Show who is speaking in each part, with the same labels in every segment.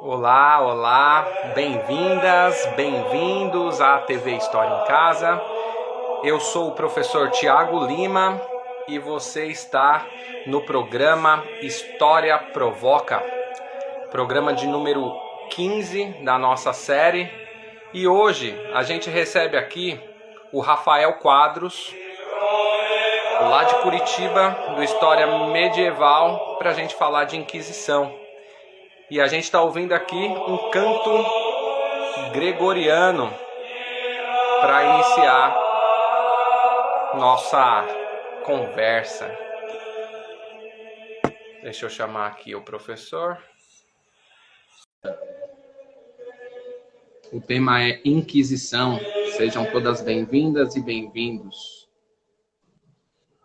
Speaker 1: Olá, olá, bem-vindas, bem-vindos à TV História em Casa. Eu sou o professor Tiago Lima e você está no programa História Provoca, programa de número 15 da nossa série. E hoje a gente recebe aqui o Rafael Quadros, lá de Curitiba, do História Medieval, para a gente falar de Inquisição. E a gente está ouvindo aqui um canto gregoriano para iniciar nossa conversa. Deixa eu chamar aqui o professor. O tema é Inquisição. Sejam todas bem-vindas e bem-vindos.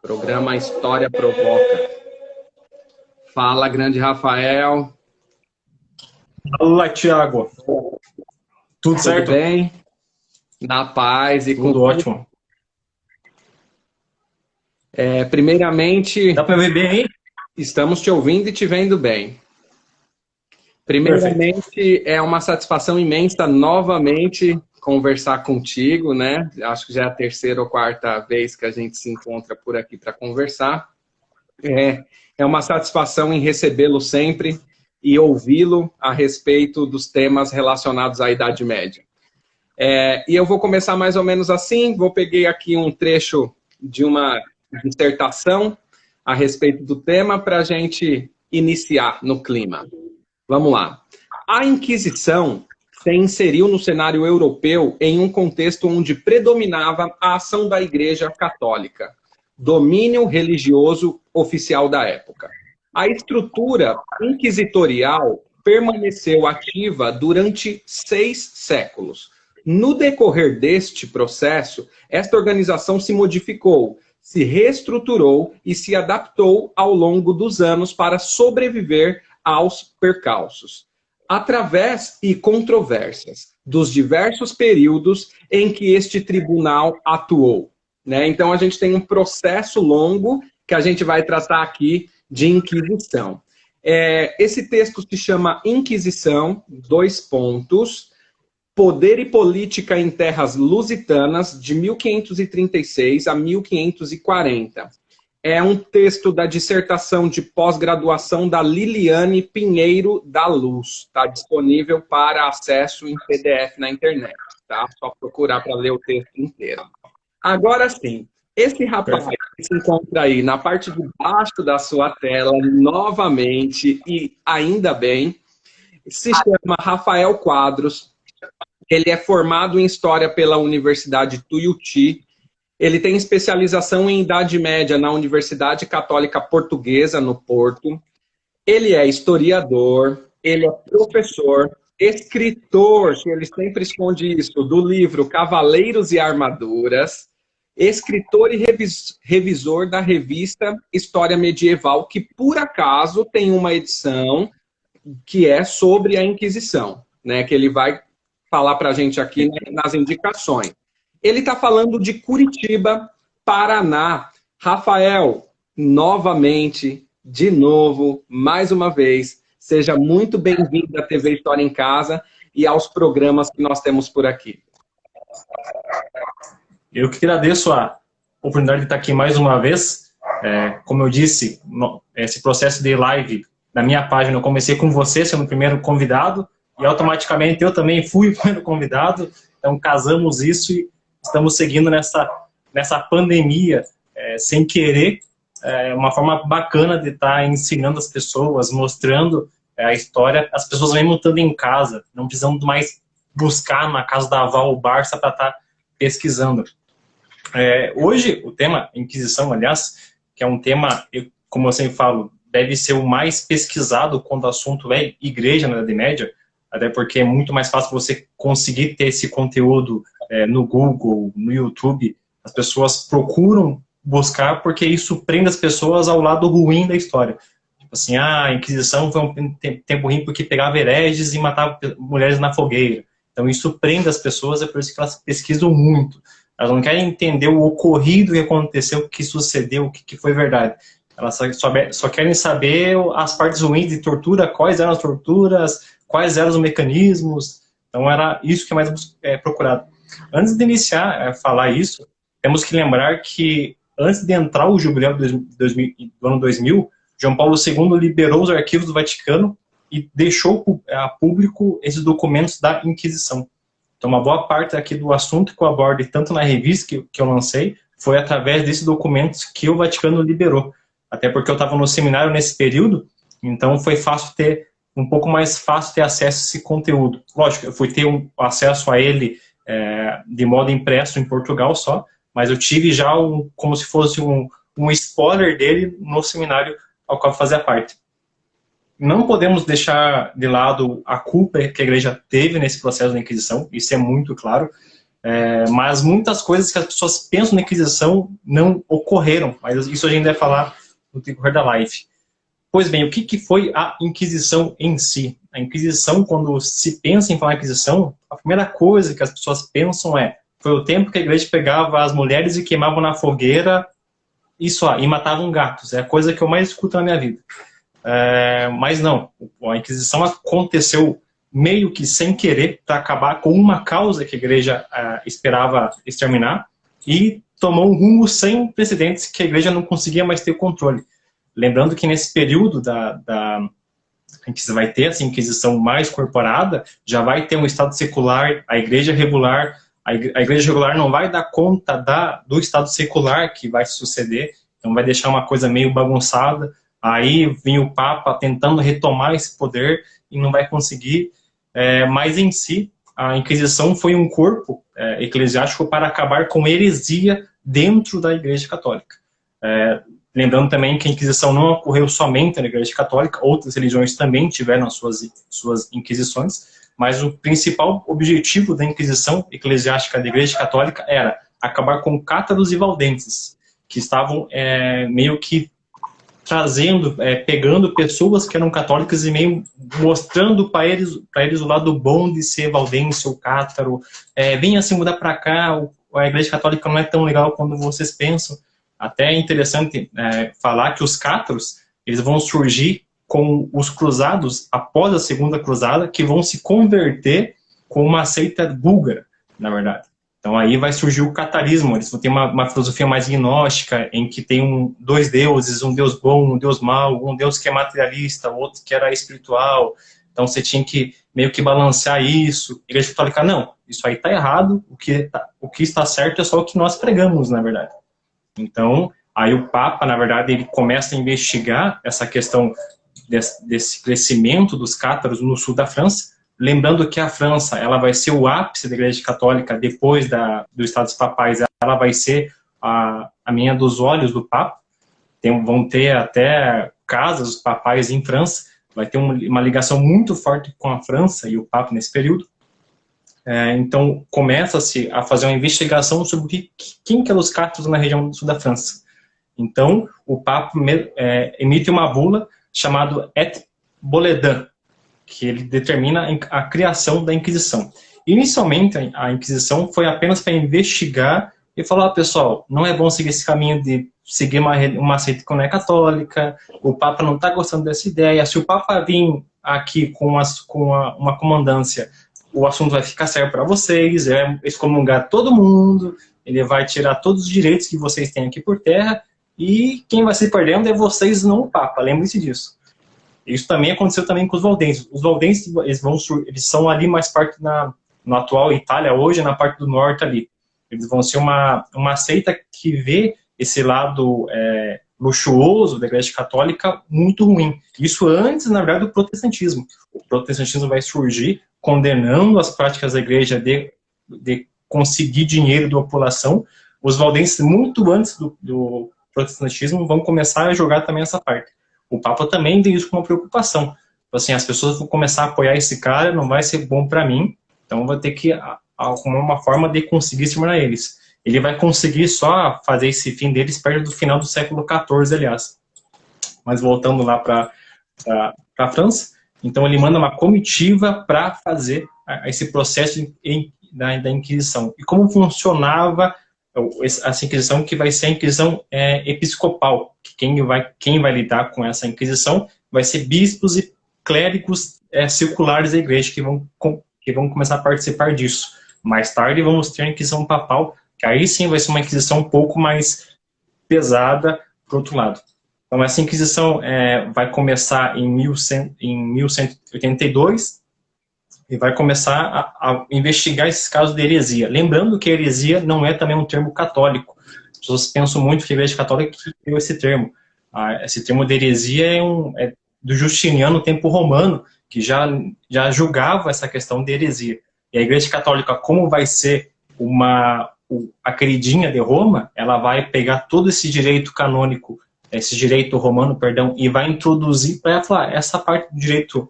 Speaker 1: Programa História Provoca. Fala, grande Rafael.
Speaker 2: Fala, Tiago. Tudo certo?
Speaker 1: Tudo bem? Na paz e
Speaker 2: tudo ótimo.
Speaker 1: Primeiramente...
Speaker 2: Dá para ver bem aí?
Speaker 1: Estamos te ouvindo e te vendo bem. Primeiramente, perfeito. É uma satisfação imensa novamente conversar contigo, né? Acho que já é a terceira ou quarta vez que a gente se encontra por aqui para conversar. É uma satisfação em recebê-lo sempre e ouvi-lo a respeito dos temas relacionados à Idade Média. E eu vou começar mais ou menos assim, peguei aqui um trecho de uma dissertação a respeito do tema para a gente iniciar no clima. Vamos lá. A Inquisição se inseriu no cenário europeu em um contexto onde predominava a ação da Igreja Católica, domínio religioso oficial da época. A estrutura inquisitorial permaneceu ativa durante 6 séculos. No decorrer deste processo, esta organização se modificou, se reestruturou e se adaptou ao longo dos anos para sobreviver aos percalços, através e controvérsias dos diversos períodos em que este tribunal atuou, né? Então, a gente tem um processo longo que a gente vai tratar aqui de Inquisição. Esse texto se chama Inquisição, : Poder e Política em Terras Lusitanas, de 1536 a 1540. É um texto da dissertação de pós-graduação da Liliane Pinheiro da Luz. Está disponível para acesso em PDF na internet, tá? Só procurar para ler o texto inteiro. Agora sim, esse rapaz que se encontra aí na parte de baixo da sua tela, novamente, e ainda bem, se chama Rafael Quadros. Ele é formado em História pela Universidade Tuiuti. Ele tem especialização em Idade Média na Universidade Católica Portuguesa, no Porto. Ele é historiador, ele é professor, escritor, que ele sempre esconde isso, do livro Cavaleiros e Armaduras, escritor e revisor da revista História Medieval, que por acaso tem uma edição que é sobre a Inquisição, né, que ele vai falar para a gente aqui nas indicações. Ele está falando de Curitiba, Paraná. Rafael, novamente, de novo, mais uma vez, seja muito bem-vindo à TV História em Casa e aos programas que nós temos por aqui.
Speaker 2: Eu que agradeço a oportunidade de estar aqui mais uma vez. Como eu disse, esse processo de live na minha página, eu comecei com você sendo o primeiro convidado e automaticamente eu também fui o primeiro convidado. Então casamos isso e estamos seguindo nessa pandemia sem querer, uma forma bacana de estar ensinando as pessoas, mostrando a história. As pessoas mesmo estando em casa, não precisamos mais buscar na casa da avó ou Barça para estar pesquisando. Hoje, o tema Inquisição, aliás, que é um tema, como eu sempre falo, deve ser o mais pesquisado quando o assunto é igreja na Idade Média, até porque é muito mais fácil você conseguir ter esse conteúdo no Google, no YouTube. As pessoas procuram buscar porque isso prende as pessoas ao lado ruim da história. Tipo assim, a Inquisição foi um tempo ruim porque pegava hereges e matava mulheres na fogueira. Então isso prende as pessoas, é por isso que elas pesquisam muito. Elas não querem entender o ocorrido que aconteceu, o que sucedeu, o que foi verdade. Elas só querem saber as partes ruins de tortura, quais eram as torturas, quais eram os mecanismos. Então era isso que é mais procurado. Antes de iniciar a falar isso, temos que lembrar que antes de entrar o jubileu do ano 2000, João Paulo II liberou os arquivos do Vaticano e deixou a público esses documentos da Inquisição. Então, uma boa parte aqui do assunto que eu abordo, tanto na revista que eu lancei, foi através desses documentos que o Vaticano liberou. Até porque eu estava no seminário nesse período, então foi um pouco mais fácil ter acesso a esse conteúdo. Lógico, eu fui ter acesso a ele de modo impresso em Portugal só, mas eu tive já como se fosse um spoiler dele no seminário ao qual eu fazia parte. Não podemos deixar de lado a culpa que a igreja teve nesse processo da Inquisição, isso é muito claro, mas muitas coisas que as pessoas pensam na Inquisição não ocorreram, mas isso a gente vai falar no decorrer da live. Pois bem, o que foi a Inquisição em si? A Inquisição, quando se pensa em falar Inquisição, a primeira coisa que as pessoas pensam foi o tempo que a igreja pegava as mulheres e queimavam na fogueira e matavam gatos. É a coisa que eu mais escuto na minha vida. Mas não, a Inquisição aconteceu meio que sem querer para acabar com uma causa que a igreja esperava exterminar e tomou um rumo sem precedentes que a igreja não conseguia mais ter controle. Lembrando que nesse período em que você vai ter essa Inquisição mais corporada, já vai ter um Estado secular, a igreja regular. A igreja regular não vai dar conta do Estado secular que vai suceder, então vai deixar uma coisa meio bagunçada. Aí vem o Papa tentando retomar esse poder e não vai conseguir. Mas em si, a Inquisição foi um corpo eclesiástico para acabar com heresia dentro da Igreja Católica. Lembrando também que a Inquisição não ocorreu somente na Igreja Católica, outras religiões também tiveram as suas inquisições, mas o principal objetivo da Inquisição eclesiástica da Igreja Católica era acabar com cátaros e valdenses, que estavam meio que pegando pessoas que eram católicas e meio mostrando para eles o lado bom de ser valdense ou cátaro. Venha se mudar para cá, a Igreja Católica não é tão legal quando vocês pensam. Até é interessante falar que os cátaros, eles vão surgir com os cruzados após a Segunda Cruzada, que vão se converter com uma seita búlgara, na verdade. Então aí vai surgir o catarismo, eles vão ter uma filosofia mais gnóstica, em que tem dois deuses, um deus bom, um deus mau, um deus que é materialista, outro que era espiritual. Então você tinha que meio que balancear isso. A Igreja Católica, não, isso aí está errado, o que está certo é só o que nós pregamos, na verdade. Então, aí o Papa, na verdade, ele começa a investigar essa questão desse crescimento dos cátaros no sul da França, lembrando que a França, ela vai ser o ápice da Igreja Católica depois dos Estados Papais, ela vai ser a menina dos olhos do Papa. Vão ter até casas papais em França, vai ter uma ligação muito forte com a França e o Papa nesse período. Então, começa-se a fazer uma investigação sobre quem que eram os cátaros na região do sul da França. Então, o Papa emite uma bula chamada Et Boledan, que ele determina a criação da Inquisição. Inicialmente, a Inquisição foi apenas para investigar e falar, pessoal, não é bom seguir esse caminho de seguir uma seita que não é católica, o Papa não está gostando dessa ideia, se o Papa vir aqui com uma comandância, o assunto vai ficar sério para vocês, excomungar todo mundo, ele vai tirar todos os direitos que vocês têm aqui por terra, e quem vai se perdendo é vocês, não o Papa, lembre-se disso. Isso também aconteceu também com os valdenses. Os valdenses, eles são ali mais parte no atual Itália hoje, na parte do norte ali. Eles vão ser uma seita que vê esse lado luxuoso da Igreja Católica muito ruim. Isso antes, na verdade, do protestantismo. O protestantismo vai surgir condenando as práticas da Igreja de conseguir dinheiro da população. Os valdenses, muito antes do protestantismo, vão começar a jogar também essa parte. O Papa também tem isso como uma preocupação. Assim, as pessoas vão começar a apoiar esse cara, não vai ser bom para mim, então vai ter que arrumar uma forma de conseguir exterminar eles. Ele vai conseguir só fazer esse fim deles perto do final do século XIV, aliás. Mas voltando lá para a França, então ele manda uma comitiva para fazer esse processo da Inquisição. E como funcionava essa Inquisição, que vai ser a Inquisição episcopal, que quem vai lidar com essa Inquisição vai ser bispos e clérigos seculares da igreja que vão começar a participar disso. Mais tarde vamos ter a Inquisição Papal, que aí sim vai ser uma Inquisição um pouco mais pesada, por outro lado. Então, essa Inquisição vai começar em 1182 e vai começar a investigar esses casos de heresia. Lembrando que heresia não é também um termo católico. As pessoas pensam muito que a Igreja Católica criou esse termo. Esse termo de heresia é do Justiniano, no tempo romano, que já julgava essa questão de heresia. E a Igreja Católica, como vai ser a queridinha de Roma, ela vai pegar todo esse direito canônico, esse direito romano, perdão, e vai introduzir para ela falar, essa parte do direito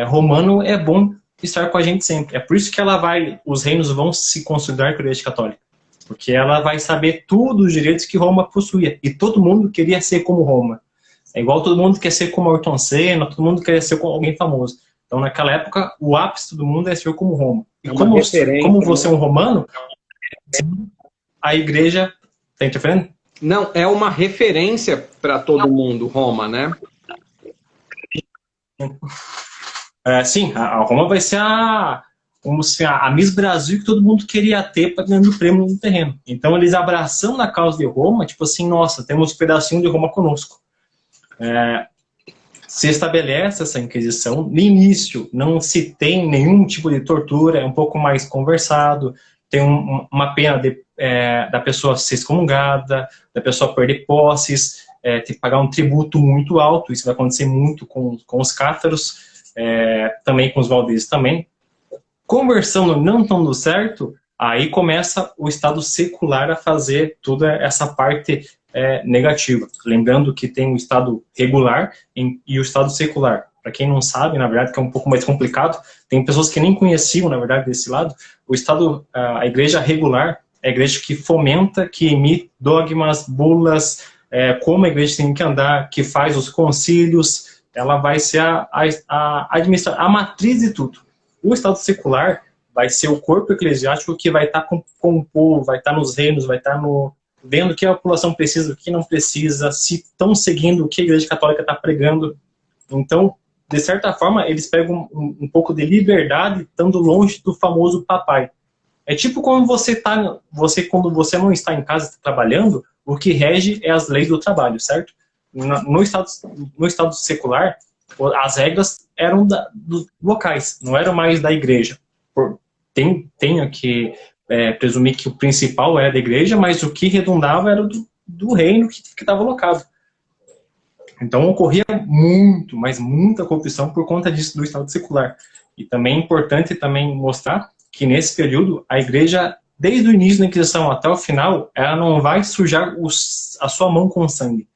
Speaker 2: romano é bom estar com a gente sempre. É por isso que os reinos vão se consolidar com a Igreja Católica, porque ela vai saber tudo os direitos que Roma possuía, e todo mundo queria ser como Roma. É igual todo mundo quer ser como Ayrton Senna, todo mundo quer ser como alguém famoso. Então, naquela época, o ápice do mundo é ser como Roma. E como você é um romano, a igreja... Tá interferindo?
Speaker 1: Não, é uma referência para todo mundo, Roma, né?
Speaker 2: Sim, a Roma vai ser a Miss Brasil que todo mundo queria ter para ganhar o prêmio no terreno. Então, eles abraçando a causa de Roma, tipo assim, nossa, temos um pedacinho de Roma conosco. Se estabelece essa Inquisição. No início, não se tem nenhum tipo de tortura, é um pouco mais conversado, tem uma pena da pessoa ser excomungada, da pessoa perder posses, ter que pagar um tributo muito alto. Isso vai acontecer muito com os cátaros, também com os valdeses também. Conversando não dando certo, aí começa o Estado secular a fazer toda essa parte negativa. Lembrando que tem o Estado regular e o Estado secular. Para quem não sabe, na verdade, que é um pouco mais complicado, tem pessoas que nem conheciam, na verdade, desse lado. A igreja regular é a igreja que fomenta, que emite dogmas, bulas, como a igreja tem que andar, que faz os concílios, ela vai ser a matriz de tudo. O Estado secular vai ser o corpo eclesiástico que vai estar com o povo, vai estar nos reinos, vai estar vendo o que a população precisa, o que não precisa, se estão seguindo o que a Igreja Católica está pregando. Então, de certa forma, eles pegam um pouco de liberdade, estando longe do famoso papai. É tipo quando quando você não está em casa, está trabalhando, o que rege é as leis do trabalho, certo? No estado secular, as regras eram dos locais, não eram mais da igreja. Tenho que presumir que o principal era da igreja, mas o que redundava era do reino que estava alocado. Então ocorria muito, mas muita corrupção por conta disso do Estado secular. E também é importante também mostrar que nesse período a igreja, desde o início da Inquisição até o final, ela não vai sujar a sua mão com sangue.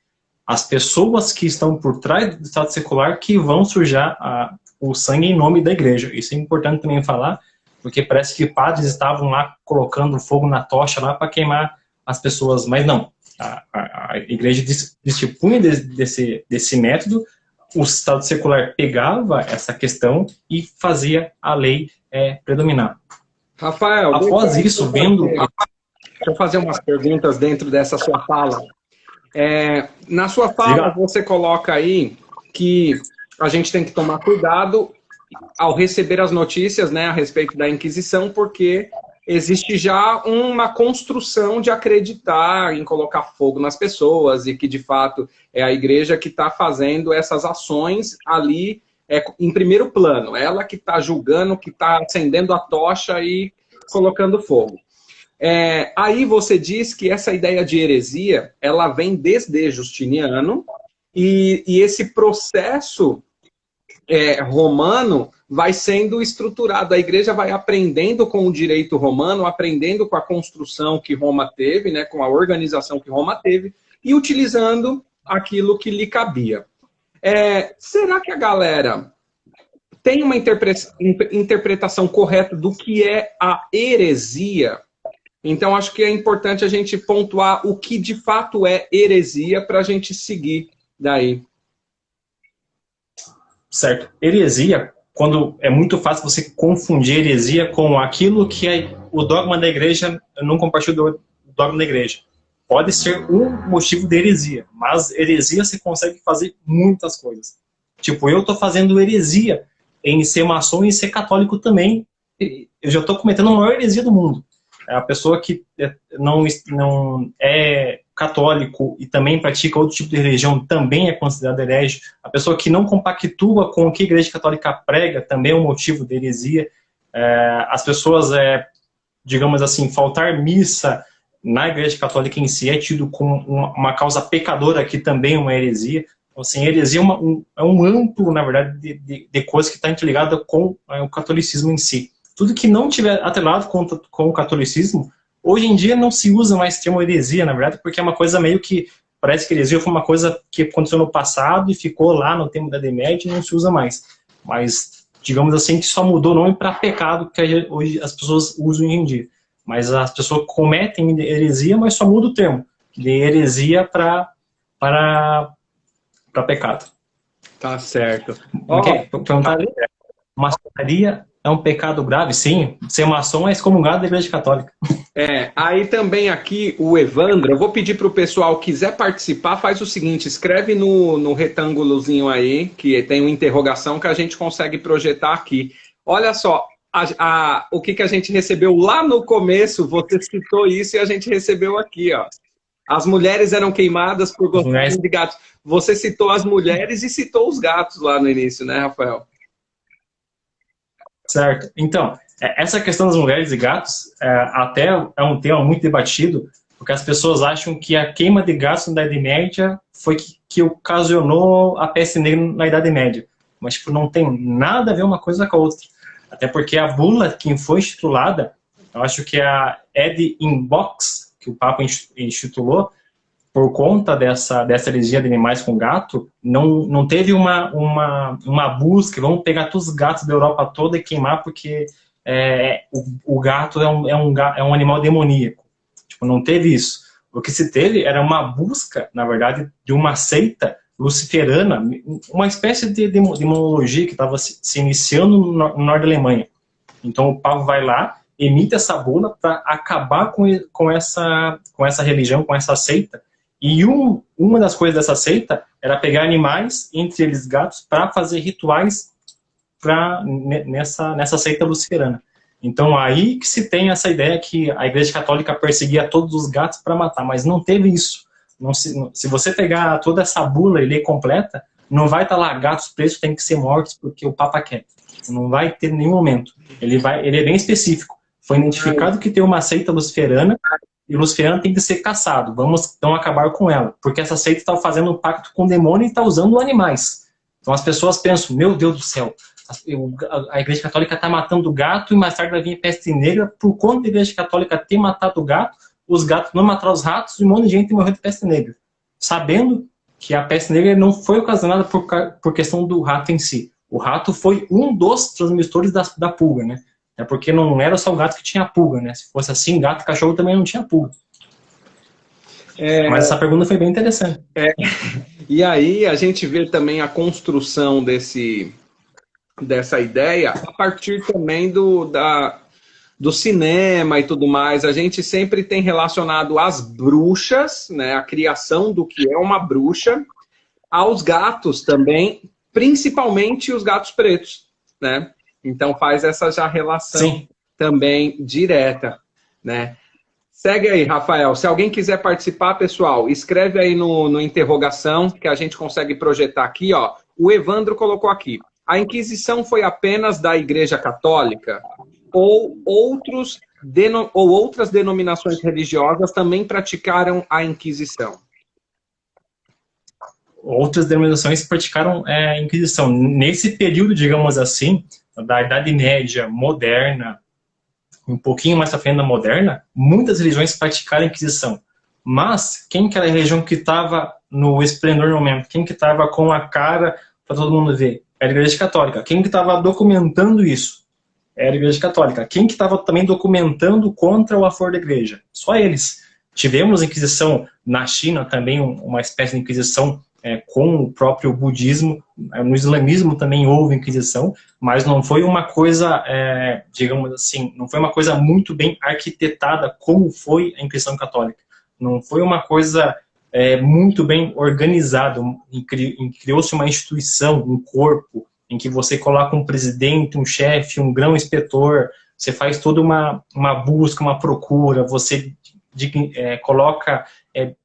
Speaker 2: As pessoas que estão por trás do Estado secular que vão sujar o sangue em nome da igreja. Isso é importante também falar, porque parece que padres estavam lá colocando fogo na tocha lá para queimar as pessoas, mas não. A igreja dispunha desse método, o Estado secular pegava essa questão e fazia a lei predominar.
Speaker 1: Rafael,
Speaker 2: após isso, vendo...
Speaker 1: Deixa eu fazer umas perguntas dentro dessa sua fala. Na sua fala, você coloca aí que a gente tem que tomar cuidado ao receber as notícias, né, a respeito da Inquisição, porque existe já uma construção de acreditar em colocar fogo nas pessoas e que, de fato, é a igreja que está fazendo essas ações ali em primeiro plano. Ela que está julgando, que está acendendo a tocha e colocando fogo. Aí você diz que essa ideia de heresia, ela vem desde Justiniano e esse processo romano vai sendo estruturado. A igreja vai aprendendo com o direito romano, aprendendo com a construção que Roma teve, né, com a organização que Roma teve, e utilizando aquilo que lhe cabia. Será que a galera tem uma interpretação correta do que é a heresia? Então, acho que é importante a gente pontuar o que de fato é heresia para a gente seguir daí.
Speaker 2: Certo. Heresia, quando é muito fácil você confundir heresia com aquilo que o dogma da igreja não compartilha do dogma da igreja. Pode ser um motivo de heresia, mas heresia você consegue fazer muitas coisas. Tipo, eu estou fazendo heresia em ser maçom e ser católico também. Eu já estou cometendo a maior heresia do mundo. A pessoa que não é católico e também pratica outro tipo de religião também é considerada herege. A pessoa que não compactua com o que a Igreja Católica prega também é um motivo de heresia. As pessoas, digamos assim, faltar missa na Igreja Católica em si é tido como uma causa pecadora, que também é uma heresia. Então, assim, heresia é um amplo, na verdade, de coisa que está interligada com o catolicismo em si. Tudo que não tiver atrelado com o catolicismo, hoje em dia não se usa mais o termo heresia, na verdade, porque é uma coisa meio que, parece que heresia foi uma coisa que aconteceu no passado e ficou lá no tempo da Idade Média e não se usa mais. Mas, digamos assim, que só mudou o nome para pecado, que hoje as pessoas usam hoje em dia. Mas as pessoas cometem heresia, mas só muda o termo, de heresia para pecado.
Speaker 1: Tá certo.
Speaker 2: Maçonaria é um pecado grave? Sim. Ser maçom é excomungado da Igreja Católica.
Speaker 1: Aí também aqui o Evandro, eu vou pedir para o pessoal que quiser participar, faz o seguinte, escreve no retângulozinho aí, que tem uma interrogação que a gente consegue projetar aqui. Olha só, o que a gente recebeu lá no começo, você citou isso e a gente recebeu aqui, ó. As mulheres eram queimadas por gostarem de gatos. Você citou as mulheres e citou os gatos lá no início, né, Rafael?
Speaker 2: Certo. Então, essa questão das mulheres e gatos até é um tema muito debatido, porque as pessoas acham que a queima de gatos na Idade Média foi que ocasionou a peste negra na Idade Média. Mas, tipo, não tem nada a ver uma coisa com a outra. Até porque a bula que foi institulada, eu acho que é a Ed in Box, que o Papa institulou, por conta dessa heresia de animais com gato, não teve uma busca, vamos pegar todos os gatos da Europa toda e queimar, porque o gato é um animal demoníaco. Tipo, não teve isso. O que se teve era uma busca, na verdade, de uma seita luciferana, uma espécie de demonologia que estava se iniciando no norte da Alemanha. Então o Papa vai lá, emite essa bula para acabar com essa religião, com essa seita. E uma das coisas dessa seita era pegar animais, entre eles gatos, para fazer rituais nessa seita luciferana. Então aí que se tem essa ideia que a Igreja Católica perseguia todos os gatos para matar, mas não teve isso. Se você pegar toda essa bula e ler completa, não vai estar lá, gatos presos têm que ser mortos porque o Papa quer. Não vai ter em nenhum momento. Ele é bem específico. Foi identificado que tem uma seita luciferana e o luciferano tem que ser caçado. Vamos então acabar com ela. Porque essa seita está fazendo um pacto com o demônio e está usando animais. Então as pessoas pensam, meu Deus do céu, a Igreja Católica está matando o gato e mais tarde vai vir peste negra. Por conta da Igreja Católica ter matado o gato, os gatos não mataram os ratos e um monte de gente morreu de peste negra. Sabendo que a peste negra não foi ocasionada por questão do rato em si. O rato foi um dos transmissores da pulga, né? É porque não era só o gato que tinha pulga, né? Se fosse assim, gato e cachorro também não tinha pulga. Mas essa pergunta foi bem interessante.
Speaker 1: E aí a gente vê também a construção dessa ideia a partir também do cinema e tudo mais. A gente sempre tem relacionado as bruxas, né, a criação do que é uma bruxa, aos gatos também, principalmente os gatos pretos, né? Então faz essa já relação Sim. também direta, né? Segue aí, Rafael. Se alguém quiser participar, pessoal, escreve aí no interrogação, que a gente consegue projetar aqui, ó. O Evandro colocou aqui. A Inquisição foi apenas da Igreja Católica? Ou outras denominações religiosas também praticaram a Inquisição?
Speaker 2: Outras denominações praticaram a Inquisição. Nesse período, digamos assim, da Idade Média moderna, um pouquinho mais à frente da moderna, muitas religiões praticaram a Inquisição. Mas quem que era a religião que estava no esplendor do momento? Quem que estava com a cara para todo mundo ver? Era a Igreja Católica. Quem que estava documentando isso? Era a Igreja Católica. Quem que estava também documentando contra o aforo da Igreja? Só eles. Tivemos a Inquisição na China, também uma espécie de Inquisição com o próprio budismo. No islamismo também houve Inquisição, mas não foi uma coisa, digamos assim, não foi uma coisa muito bem arquitetada como foi a Inquisição Católica. Não foi uma coisa muito bem organizado, criou-se uma instituição, um corpo, em que você coloca um presidente, um chefe, um grão-inspetor, você faz toda uma busca, uma procura, você coloca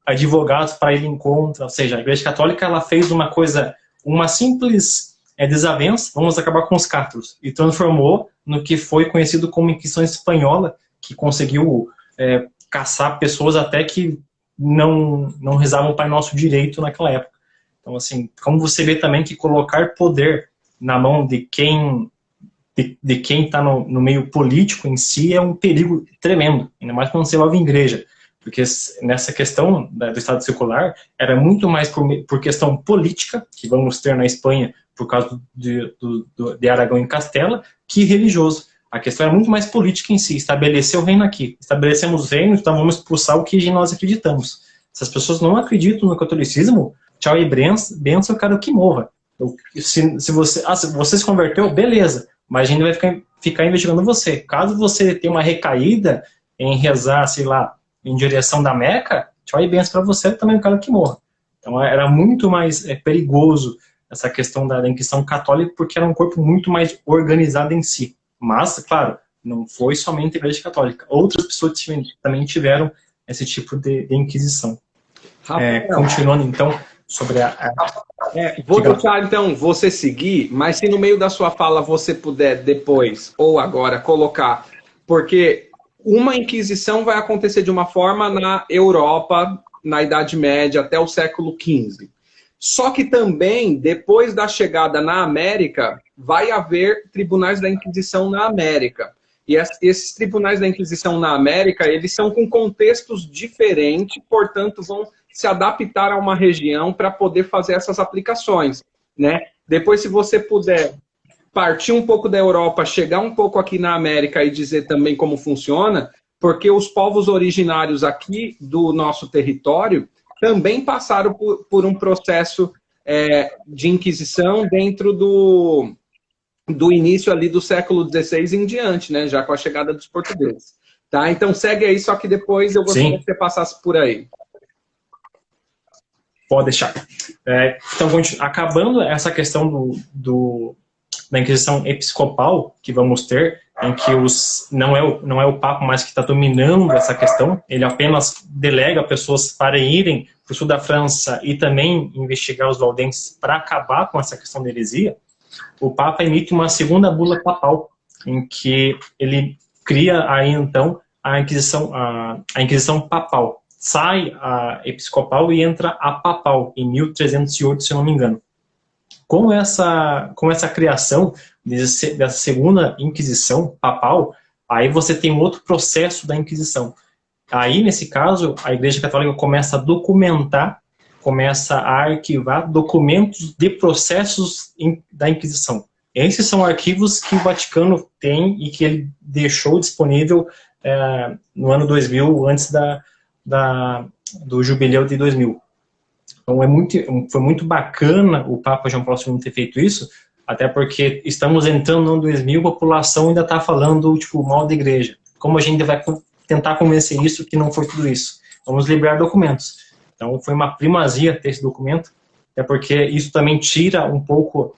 Speaker 2: advogados para ir em contra, ou seja, a Igreja Católica ela fez uma coisa, uma simples desavença, vamos acabar com os cátaros, e transformou no que foi conhecido como Inquisição Espanhola, que conseguiu caçar pessoas até que não rezavam o Pai Nosso direito naquela época. Então, assim, como você vê também que colocar poder na mão de quem está no meio político em si é um perigo tremendo, ainda mais quando você envolve em igreja, porque nessa questão do Estado secular era muito mais por questão política, que vamos ter na Espanha por causa de Aragão e Castela, que religioso. A questão era muito mais política em si, estabelecer o reino aqui. Estabelecemos o reino, então vamos expulsar o que nós acreditamos. Se as pessoas não acreditam no catolicismo, tchau e benção, eu quero que morra. Se você se converteu, beleza, mas a gente vai ficar investigando você. Caso você tenha uma recaída em rezar, sei lá, em direção da Meca, tchau e benção para você, eu também quero que morra. Então era muito mais perigoso essa questão da Inquisição Católica, porque era um corpo muito mais organizado em si. Mas, claro, não foi somente a Igreja Católica. Outras pessoas também tiveram esse tipo de Inquisição. Continuando, então, sobre
Speaker 1: vou deixar, então, você seguir, mas se no meio da sua fala você puder depois, ou agora, colocar, porque uma Inquisição vai acontecer de uma forma na Europa, na Idade Média, até o século XV. Só que também, depois da chegada na América, vai haver tribunais da Inquisição na América. E esses tribunais da Inquisição na América, eles são com contextos diferentes, portanto, vão se adaptar a uma região para poder fazer essas aplicações, né? Depois, se você puder partir um pouco da Europa, chegar um pouco aqui na América e dizer também como funciona, porque os povos originários aqui do nosso território também passaram por um processo de Inquisição dentro do início ali do século XVI em diante, né? Já com a chegada dos portugueses. Tá? Então segue aí, só que depois eu gostaria que você passasse por aí.
Speaker 2: Pode deixar. Então, acabando essa questão da Inquisição Episcopal que vamos ter, em que não é o Papa mais que está dominando essa questão, ele apenas delega pessoas para irem para o sul da França e também investigar os valdenses para acabar com essa questão da heresia. O Papa emite uma segunda bula papal, em que ele cria aí então a Inquisição papal. Sai a episcopal e entra a papal, em 1308, se eu não me engano. Com essa criação dessa segunda Inquisição papal, aí você tem outro processo da Inquisição. Aí, nesse caso, a Igreja Católica começa a documentar, começa a arquivar documentos de processos da Inquisição. Esses são arquivos que o Vaticano tem e que ele deixou disponível no ano 2000, antes do jubileu de 2000. Então foi muito bacana o Papa João Paulo II ter feito isso, até porque estamos entrando no ano 2000, a população ainda está falando mal da igreja. Como a gente vai tentar convencer isso que não foi tudo isso? Vamos liberar documentos. Então foi uma primazia ter esse documento, até porque isso também tira um pouco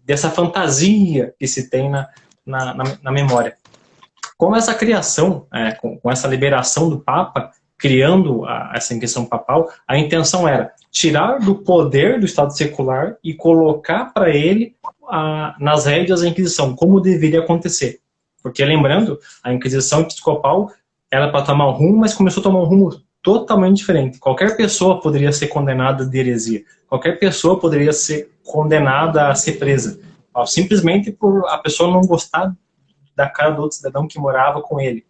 Speaker 2: dessa fantasia que se tem na memória. Com essa criação, com essa liberação do Papa, criando essa Inquisição papal, a intenção era tirar do poder do Estado secular e colocar para ele nas rédeas a Inquisição, como deveria acontecer. Porque, lembrando, a Inquisição episcopal era para tomar um rumo, mas começou a tomar um rumo totalmente diferente. Qualquer pessoa poderia ser condenada de heresia. Qualquer pessoa poderia ser condenada a ser presa. Simplesmente por a pessoa não gostar da cara do outro cidadão que morava com ele.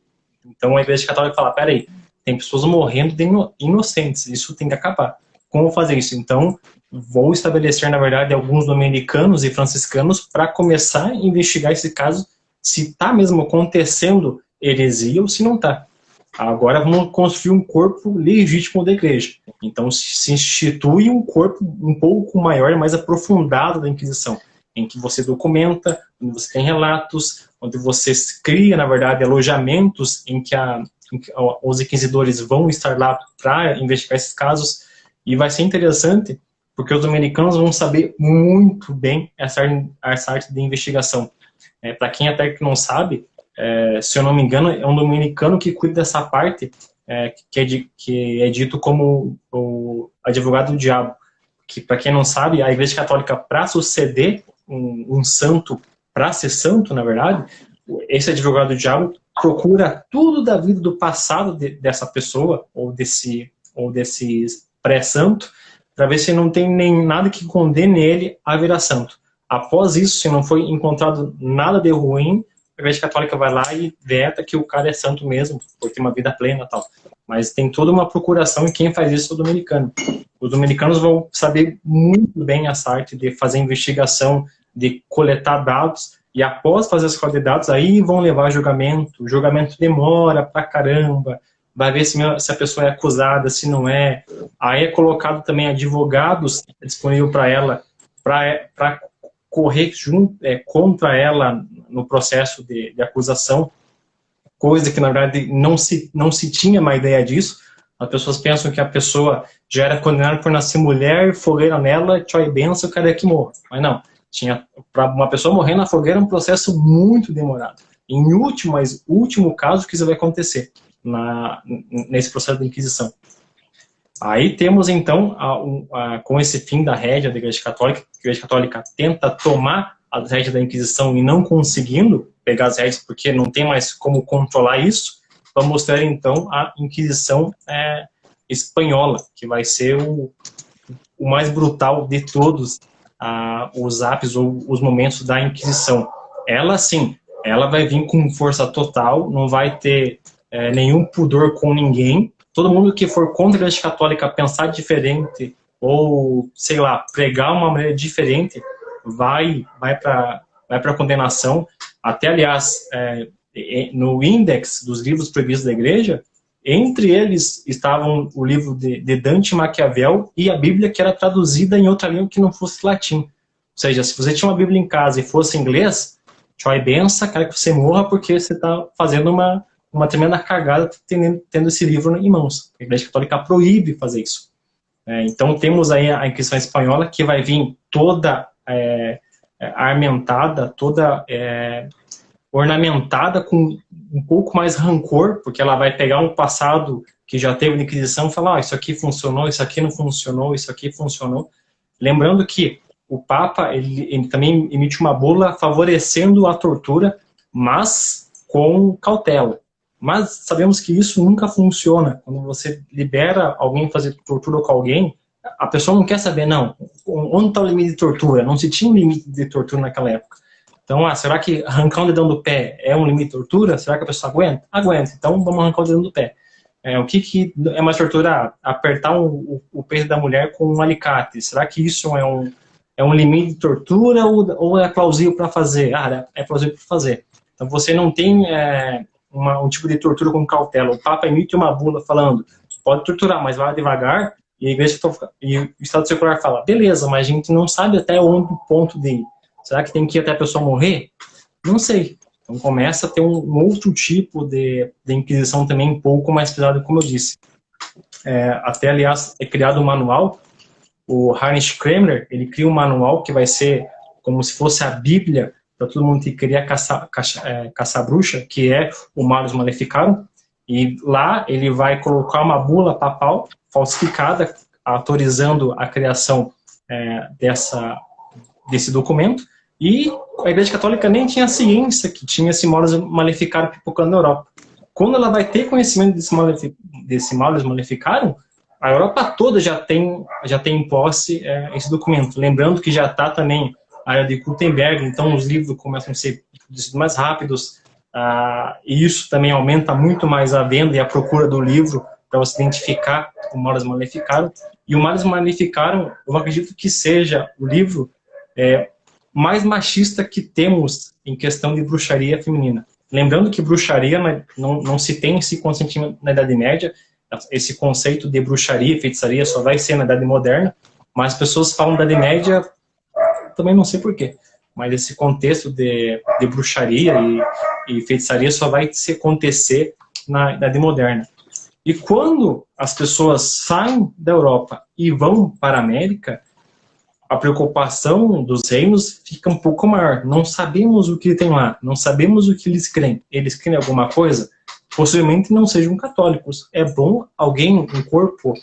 Speaker 2: Então a Igreja Católica fala, peraí, tem pessoas morrendo de inocentes, isso tem que acabar. Como fazer isso? Então, vou estabelecer, na verdade, alguns dominicanos e franciscanos para começar a investigar esse caso, se está mesmo acontecendo heresia ou se não está. Agora vamos construir um corpo legítimo da igreja. Então se institui um corpo um pouco maior e mais aprofundado da Inquisição, em que você documenta, onde você tem relatos, onde você cria, na verdade, alojamentos em que a os inquisidores vão estar lá para investigar esses casos, e vai ser interessante, porque os dominicanos vão saber muito bem essa arte de investigação. Para quem até que não sabe, se eu não me engano, é um dominicano que cuida dessa parte, que é dito como o advogado do diabo. Que, para quem não sabe, a Igreja Católica, para suceder um santo, para ser santo, na verdade, esse advogado do diabo procura tudo da vida do passado dessa pessoa, ou desse pré-santo, para ver se não tem nem nada que condene ele a virar santo. Após isso, se não foi encontrado nada de ruim, a Igreja Católica vai lá e veta que o cara é santo mesmo, por ter uma vida plena e tal. Mas tem toda uma procuração, e quem faz isso é o dominicano. Os dominicanos vão saber muito bem essa arte de fazer investigação, de coletar dados, e após fazer essa coleta de dados, aí vão levar a julgamento. O julgamento demora pra caramba, vai ver se a pessoa é acusada, se não é. Aí é colocado também advogados disponível para ela, para correr contra ela no processo de acusação, coisa que na verdade não se tinha uma ideia disso. As pessoas pensam que a pessoa já era condenada por nascer mulher, fogueira nela, tchau e benção, o cara é que morre. Mas não, para uma pessoa morrer na fogueira é um processo muito demorado. Em último caso que isso vai acontecer nesse processo de Inquisição. Aí temos então, com esse fim da rédea da Igreja Católica, a Igreja Católica tenta tomar as rédeas da Inquisição e não conseguindo pegar as rédeas porque não tem mais como controlar isso, vamos ter então a Inquisição espanhola, que vai ser o mais brutal de todos os ápices ou os momentos da Inquisição. Ela sim, ela vai vir com força total, não vai ter nenhum pudor com ninguém. Todo mundo que for contra a Igreja Católica pensar diferente ou, sei lá, pregar uma maneira diferente, vai para a condenação. Até, aliás, no índex dos livros proibidos da Igreja, entre eles estavam o livro de Dante e Maquiavel e a Bíblia, que era traduzida em outra língua que não fosse latim. Ou seja, se você tinha uma Bíblia em casa e fosse inglês, tchau e benção, quero que você morra porque você está fazendo uma tremenda cagada tendo esse livro em mãos. A Igreja Católica proíbe fazer isso. Então temos aí a Inquisição Espanhola, que vai vir toda armentada, toda ornamentada com um pouco mais rancor, porque ela vai pegar um passado que já teve na Inquisição e falar, isso aqui funcionou, isso aqui não funcionou, isso aqui funcionou. Lembrando que o Papa ele também emite uma bula favorecendo a tortura, mas com cautela. Mas sabemos que isso nunca funciona. Quando você libera alguém fazer tortura com alguém, a pessoa não quer saber, não. Onde está o limite de tortura? Não se tinha um limite de tortura naquela época. Então, será que arrancar um dedão do pé é um limite de tortura? Será que a pessoa aguenta? Aguenta. Então, vamos arrancar o dedão do pé. O que é mais tortura? Apertar o peito da mulher com um alicate. Será que isso é um limite de tortura ou é plausível para fazer? É plausível para fazer. Então, você não tem um tipo de tortura com cautela. O Papa emite uma bula falando, pode torturar, mas vai devagar, e a Igreja e o Estado secular fala, beleza, mas a gente não sabe até onde o ponto de ir. Será que tem que ir até a pessoa morrer? Não sei. Então começa a ter um outro tipo de inquisição também um pouco mais pesado, como eu disse. Até, aliás, é criado um manual, o Heinrich Kremler, ele cria um manual que vai ser como se fosse a Bíblia para todo mundo que queria caçar bruxa, que é o Malleus Maleficarum, e lá ele vai colocar uma bula papal falsificada, autorizando a criação desse documento, e a Igreja Católica nem tinha ciência que tinha esse Malleus Maleficarum pipocando na Europa. Quando ela vai ter conhecimento desse Malleus Maleficarum, a Europa toda já tem em posse esse documento. Lembrando que já está também a área de Gutenberg, então os livros começam a ser mais rápidos, e isso também aumenta muito mais a venda e a procura do livro para você identificar o Malleus Maleficarum. E o Malleus Maleficarum, eu acredito que seja o livro mais machista que temos em questão de bruxaria feminina. Lembrando que bruxaria não se tem esse consentimento na Idade Média, esse conceito de bruxaria e feitiçaria só vai ser na Idade Moderna, mas as pessoas falam da Idade Média, também não sei porquê, mas esse contexto de bruxaria e feitiçaria só vai se acontecer na Idade Moderna. E quando as pessoas saem da Europa e vão para a América, a preocupação dos reinos fica um pouco maior. Não sabemos o que tem lá, não sabemos o que eles creem. Eles creem alguma coisa? Possivelmente não sejam católicos. É bom alguém, um corpo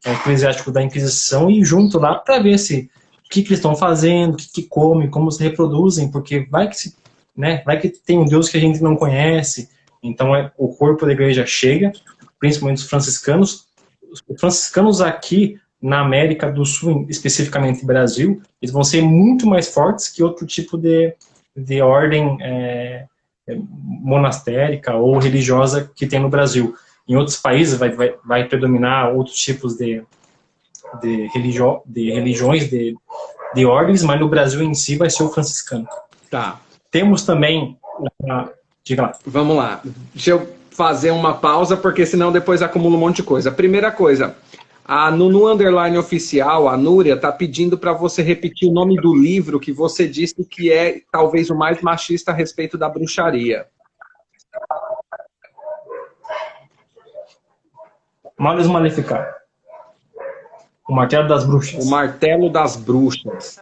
Speaker 2: eclesiástico da Inquisição, ir junto lá para ver se o que eles estão fazendo, o que comem, como se reproduzem, porque vai que tem um Deus que a gente não conhece. Então o corpo da igreja chega, principalmente os franciscanos. Os franciscanos aqui na América do Sul, especificamente Brasil, eles vão ser muito mais fortes que outro tipo de ordem monastérica ou religiosa que tem no Brasil. Em outros países vai predominar outros tipos de religiões, de ordens, mas no Brasil em si vai ser o franciscano.
Speaker 1: Tá.
Speaker 2: Temos também... Diga lá.
Speaker 1: Vamos lá. Deixa eu fazer uma pausa, porque senão depois acumula um monte de coisa. Primeira coisa, no underline oficial, a Núria está pedindo para você repetir o nome do livro que você disse que é talvez o mais machista a respeito da bruxaria.
Speaker 2: Malleus Maleficarum. O Martelo das Bruxas.
Speaker 1: O Martelo das Bruxas.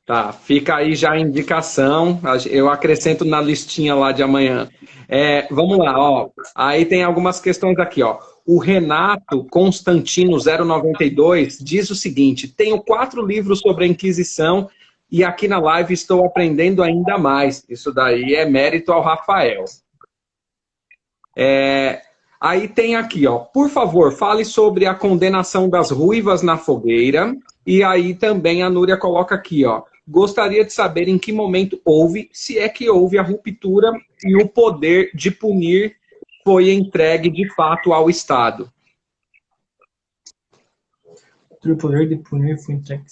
Speaker 1: Tá, fica aí já a indicação. Eu acrescento na listinha lá de amanhã. Vamos lá, ó. Aí tem algumas questões aqui, ó. O Renato Constantino 092 diz o seguinte: tenho 4 livros sobre a Inquisição e aqui na live estou aprendendo ainda mais. Isso daí é mérito ao Rafael. Aí tem aqui, ó, por favor, fale sobre a condenação das ruivas na fogueira. E aí também a Núria coloca aqui, ó, gostaria de saber em que momento houve, se é que houve a ruptura e o poder de punir foi entregue de fato ao Estado.
Speaker 2: O poder de punir foi entregue.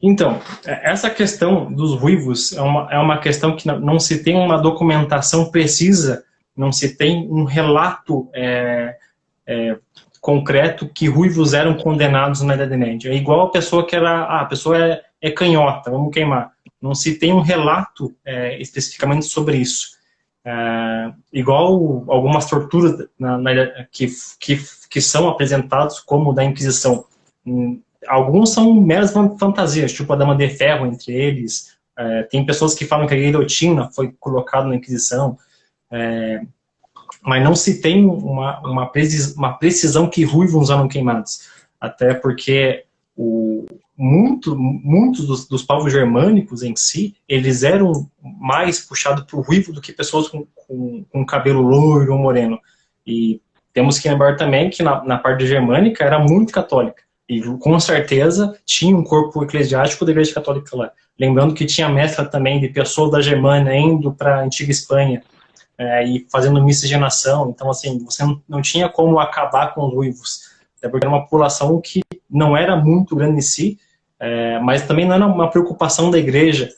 Speaker 2: Então, essa questão dos ruivos é uma questão que não se tem uma documentação precisa, não se tem um relato concreto que ruivos eram condenados na Idade Média. É igual a pessoa que a pessoa é canhota, vamos queimar. Não se tem um relato especificamente sobre isso. Igual algumas torturas que são apresentadas como da Inquisição. Alguns são meras fantasias, tipo a Dama de Ferro entre eles. Tem pessoas que falam que a guilhotina foi colocada na Inquisição. Mas não se tem uma precisão que ruivos eram queimados. Até porque muitos dos povos germânicos em si, eles eram mais puxados para o ruivo do que pessoas com cabelo loiro ou moreno. E temos que lembrar também que na parte germânica era muito católica. E com certeza tinha um corpo eclesiástico da Igreja Católica lá. Lembrando que tinha mescla também de pessoas da Germânia indo para a antiga Espanha e fazendo miscigenação. Então, assim, você não tinha como acabar com os ruivos. Até porque era uma população que não era muito grande em si, mas também não era uma preocupação da igreja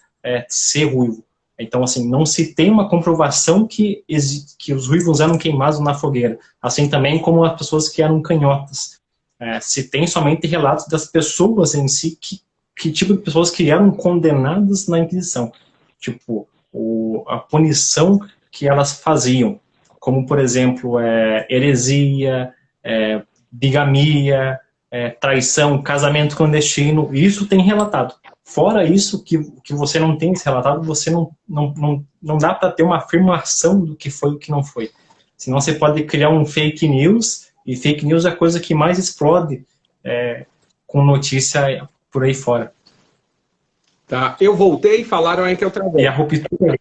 Speaker 2: ser ruivo. Então, assim, não se tem uma comprovação que os ruivos eram queimados na fogueira. Assim também como as pessoas que eram canhotas. Se tem somente relatos das pessoas em si, que tipo de pessoas que eram condenadas na Inquisição. Tipo, a punição que elas faziam. Como, por exemplo, heresia, bigamia, traição, casamento clandestino. Isso tem relatado. Fora isso, que você não tem esse relatado, você não dá para ter uma afirmação do que foi e o que não foi. Senão você pode criar um fake news, e fake news é a coisa que mais explode com notícia por aí fora.
Speaker 1: Tá, eu voltei e falaram aí que eu travei.
Speaker 2: E a ruptura...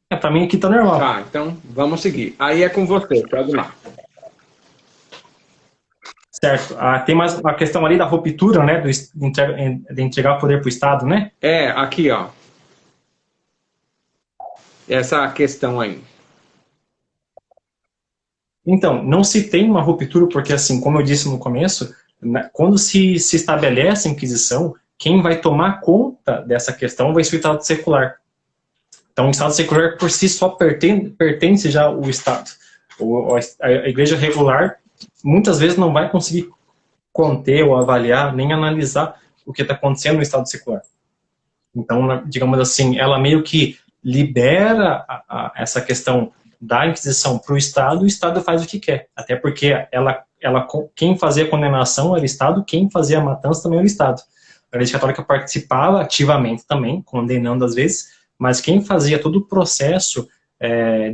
Speaker 2: Para mim aqui tá normal.
Speaker 1: Tá, então vamos seguir. Aí é com você, pode ir lá.
Speaker 2: Certo. Tem mais uma questão ali da ruptura, né, de entregar o poder para o Estado, né?
Speaker 1: Aqui, ó. Essa questão aí.
Speaker 2: Então, não se tem uma ruptura porque, assim, como eu disse no começo, quando se estabelece a Inquisição, quem vai tomar conta dessa questão vai ser o Estado secular. Então, o Estado secular por si só pertence já ao Estado. A Igreja regular muitas vezes não vai conseguir conter ou avaliar, nem analisar o que está acontecendo no Estado secular. Então, digamos assim, ela meio que libera essa questão da Inquisição para o Estado faz o que quer. Até porque quem fazia a condenação era o Estado, quem fazia a matança também era o Estado. A Igreja Católica participava ativamente também, condenando às vezes, mas quem fazia todo o processo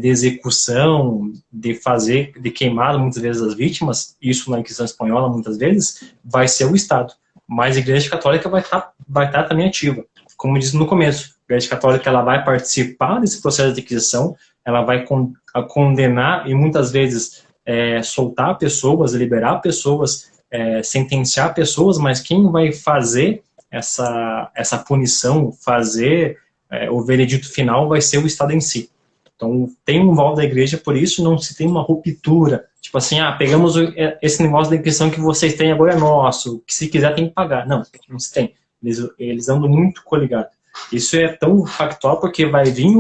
Speaker 2: de execução, de queimar muitas vezes as vítimas, isso na Inquisição Espanhola muitas vezes, vai ser o Estado. Mas a Igreja Católica vai estar também ativa. Como eu disse no começo, a Igreja Católica ela vai participar desse processo de Inquisição, ela vai condenar e muitas vezes soltar pessoas, liberar pessoas, sentenciar pessoas, mas quem vai fazer essa punição, fazer o veredito final vai ser o Estado em si. Então tem um voto da Igreja, por isso não se tem uma ruptura, tipo assim, pegamos esse negócio da Inquisição que vocês têm agora é nosso, que se quiser tem que pagar. Não se tem. Eles andam muito coligados. Isso é tão factual porque vai vir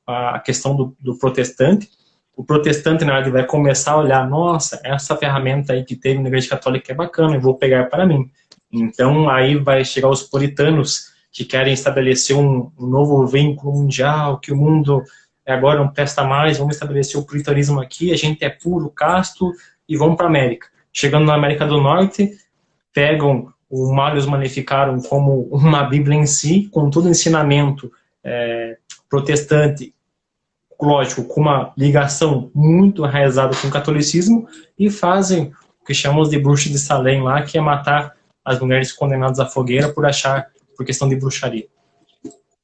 Speaker 2: a questão do protestante. O protestante, na verdade, vai começar a olhar, nossa, essa ferramenta aí que teve na Igreja Católica é bacana, eu vou pegar para mim. Então, aí vai chegar os puritanos que querem estabelecer um novo vínculo mundial, que o mundo agora não presta mais, vamos estabelecer o puritanismo aqui, a gente é puro, casto, e vamos para a América. Chegando na América do Norte, pegam o Malleus Maleficarum como uma Bíblia em si, com todo o ensinamento protestante, lógico, com uma ligação muito enraizada com o catolicismo, e fazem o que chamamos de bruxa de Salem lá, que é matar as mulheres condenadas à fogueira por questão de bruxaria.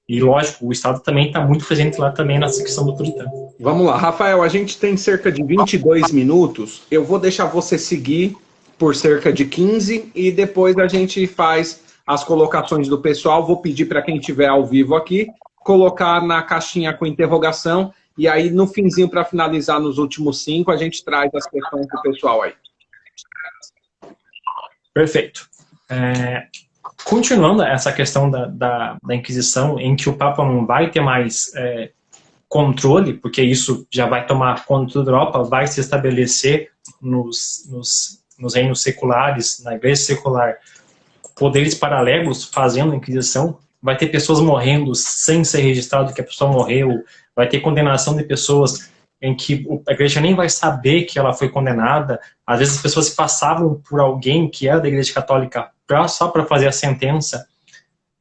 Speaker 2: E lógico, o Estado também está muito presente lá também nessa questão do puritano.
Speaker 1: Vamos lá, Rafael, a gente tem cerca de 22 minutos, eu vou deixar você seguir por cerca de 15 e depois a gente faz as colocações do pessoal. Vou pedir para quem estiver ao vivo aqui, colocar na caixinha com interrogação e aí no finzinho, para finalizar nos últimos 5, a gente traz as questões do pessoal aí.
Speaker 2: Perfeito. Continuando essa questão da Inquisição, em que o Papa não vai ter mais controle, porque isso já vai tomar conta da Europa, vai se estabelecer nos reinos seculares, na igreja secular, poderes paralelos fazendo a Inquisição, vai ter pessoas morrendo sem ser registrado que a pessoa morreu, vai ter condenação de pessoas em que a igreja nem vai saber que ela foi condenada, às vezes as pessoas se passavam por alguém que era da Igreja Católica só para fazer a sentença.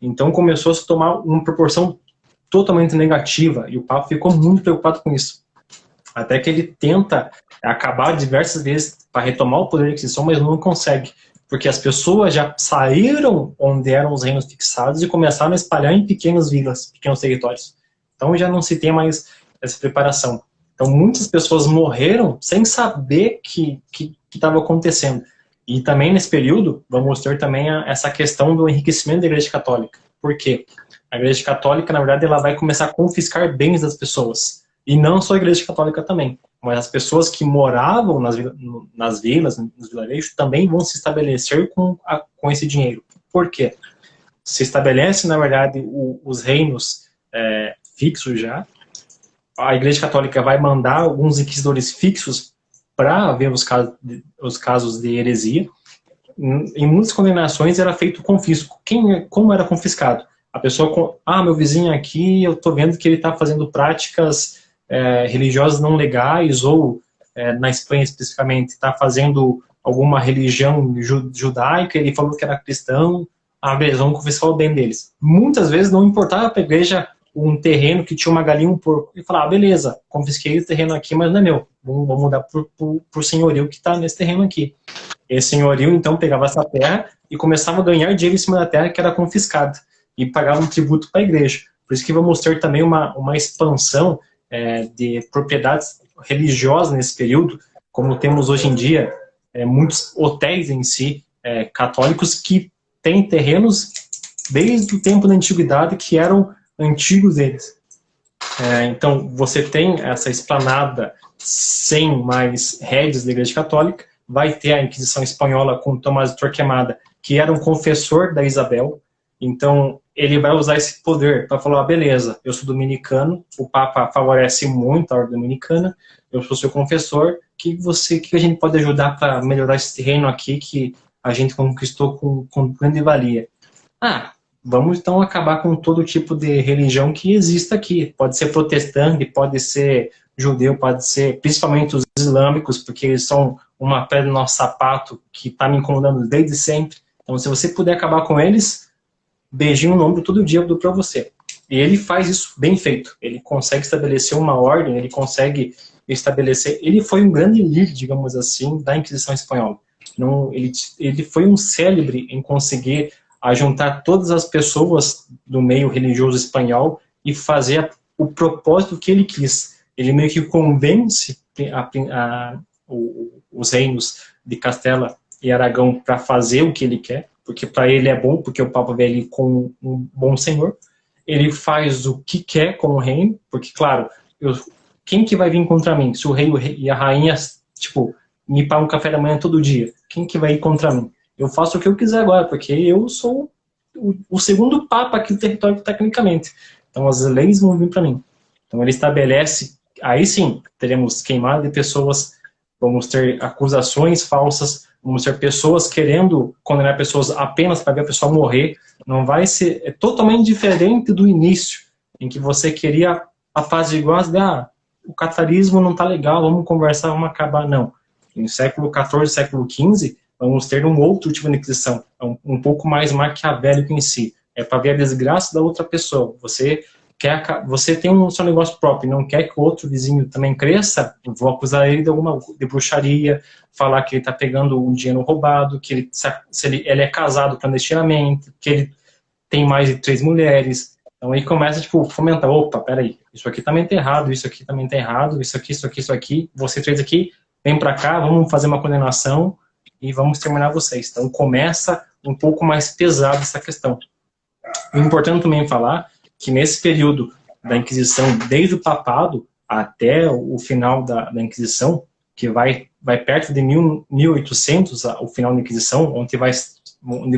Speaker 2: Então começou a se tomar uma proporção totalmente negativa, e o Papa ficou muito preocupado com isso. Até que ele tenta acabar diversas vezes para retomar o poder da Inquisição, mas não consegue, porque as pessoas já saíram onde eram os reinos fixados e começaram a espalhar em pequenas vilas, pequenos territórios. Então já não se tem mais essa preparação. Então muitas pessoas morreram sem saber que estava acontecendo. E também nesse período, vamos ter também essa questão do enriquecimento da Igreja Católica. Por quê? A Igreja Católica, na verdade, ela vai começar a confiscar bens das pessoas. E não só a Igreja Católica também, mas as pessoas que moravam nas vilas, nos vilarejos, também vão se estabelecer com esse dinheiro. Por quê? Se estabelece, na verdade, os reinos fixos já. A Igreja Católica vai mandar alguns inquisidores fixos para ver os casos de heresia. Em muitas condenações era feito o confisco. Como era confiscado? A pessoa, meu vizinho aqui, eu estou vendo que ele está fazendo práticas religiosas não legais, ou na Espanha especificamente, está fazendo alguma religião judaica, ele falou que era cristão, beleza, vamos confiscar o bem deles. Muitas vezes não importava para a igreja um terreno que tinha uma galinha e um porco. E falava, beleza, confisquei o terreno aqui, mas não é meu. Vou mudar pro senhorio que está nesse terreno aqui. Esse senhorio, então, pegava essa terra e começava a ganhar dinheiro em cima da terra que era confiscada. E pagava um tributo para a igreja. Por isso que vamos ter também uma expansão de propriedades religiosas nesse período, como temos hoje em dia muitos hotéis em si, católicos, que têm terrenos desde o tempo da antiguidade que eram antigos deles. Então, você tem essa esplanada sem mais rédeas da Igreja Católica, vai ter a Inquisição Espanhola com Tomás de Torquemada, que era um confessor da Isabel. Então, ele vai usar esse poder para falar, beleza, eu sou dominicano, o Papa favorece muito a ordem dominicana, eu sou seu confessor, que a gente pode ajudar para melhorar esse terreno aqui que a gente conquistou com grande valia. Vamos então acabar com todo tipo de religião que exista aqui. Pode ser protestante, pode ser judeu, pode ser principalmente os islâmicos, porque eles são uma pedra no nosso sapato que está me incomodando desde sempre. Então, se você puder acabar com eles, beijinho no ombro todo dia eu dou para você. E ele faz isso bem feito. Ele consegue estabelecer uma ordem, ele consegue estabelecer... Ele foi um grande líder, digamos assim, da Inquisição Espanhola. Não, ele foi um célebre em conseguir juntar todas as pessoas do meio religioso espanhol e fazer o propósito que ele quis. Ele meio que convence os reinos de Castela e Aragão para fazer o que ele quer, porque para ele é bom, porque o Papa vê ele como um bom senhor. Ele faz o que quer com o reino, porque, claro, quem que vai vir contra mim? Se o rei e a rainha, tipo, me pagam um café da manhã todo dia, quem que vai ir contra mim? Eu faço o que eu quiser agora, porque eu sou o segundo papa aqui do território tecnicamente. Então as leis vão vir para mim. Então ele estabelece, aí sim, teremos queimada de pessoas, vamos ter acusações falsas, vamos ter pessoas querendo condenar pessoas apenas para ver a pessoa morrer. Não vai ser, é totalmente diferente do início, em que você queria apaziguar, o catarismo não tá legal, vamos conversar, vamos acabar, não. No século XIV, século XV, vamos ter um outro tipo de inquisição, um pouco mais maquiavélico em si. É para ver a desgraça da outra pessoa. Você tem um seu negócio próprio, não quer que o outro vizinho também cresça, vou acusar ele de bruxaria, falar que ele está pegando um dinheiro roubado, que ele é casado clandestinamente, que ele tem mais de 3 mulheres. Então aí começa, tipo, fomentar, opa, peraí, isso aqui também tá errado, isso aqui também tá errado, isso aqui, você 3 aqui, vem pra cá, vamos fazer uma condenação e vamos terminar vocês. Então começa um pouco mais pesado essa questão. É importante também falar que nesse período da Inquisição, desde o papado até o final da Inquisição, que vai perto de 1800, o final da Inquisição, onde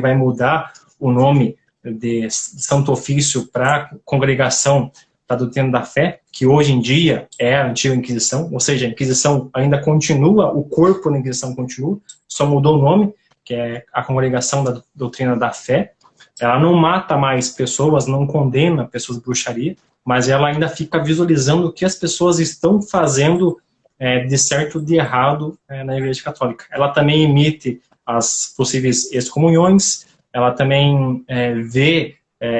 Speaker 2: vai mudar o nome de Santo Ofício para Congregação da Doutrina da Fé, que hoje em dia é a antiga Inquisição, ou seja, a Inquisição ainda continua, o corpo da Inquisição continua, só mudou o nome, que é a Congregação da Doutrina da Fé. Ela não mata mais pessoas, não condena pessoas de bruxaria, mas ela ainda fica visualizando o que as pessoas estão fazendo de certo, de errado na Igreja Católica. Ela também emite as possíveis excomunhões, ela também vê,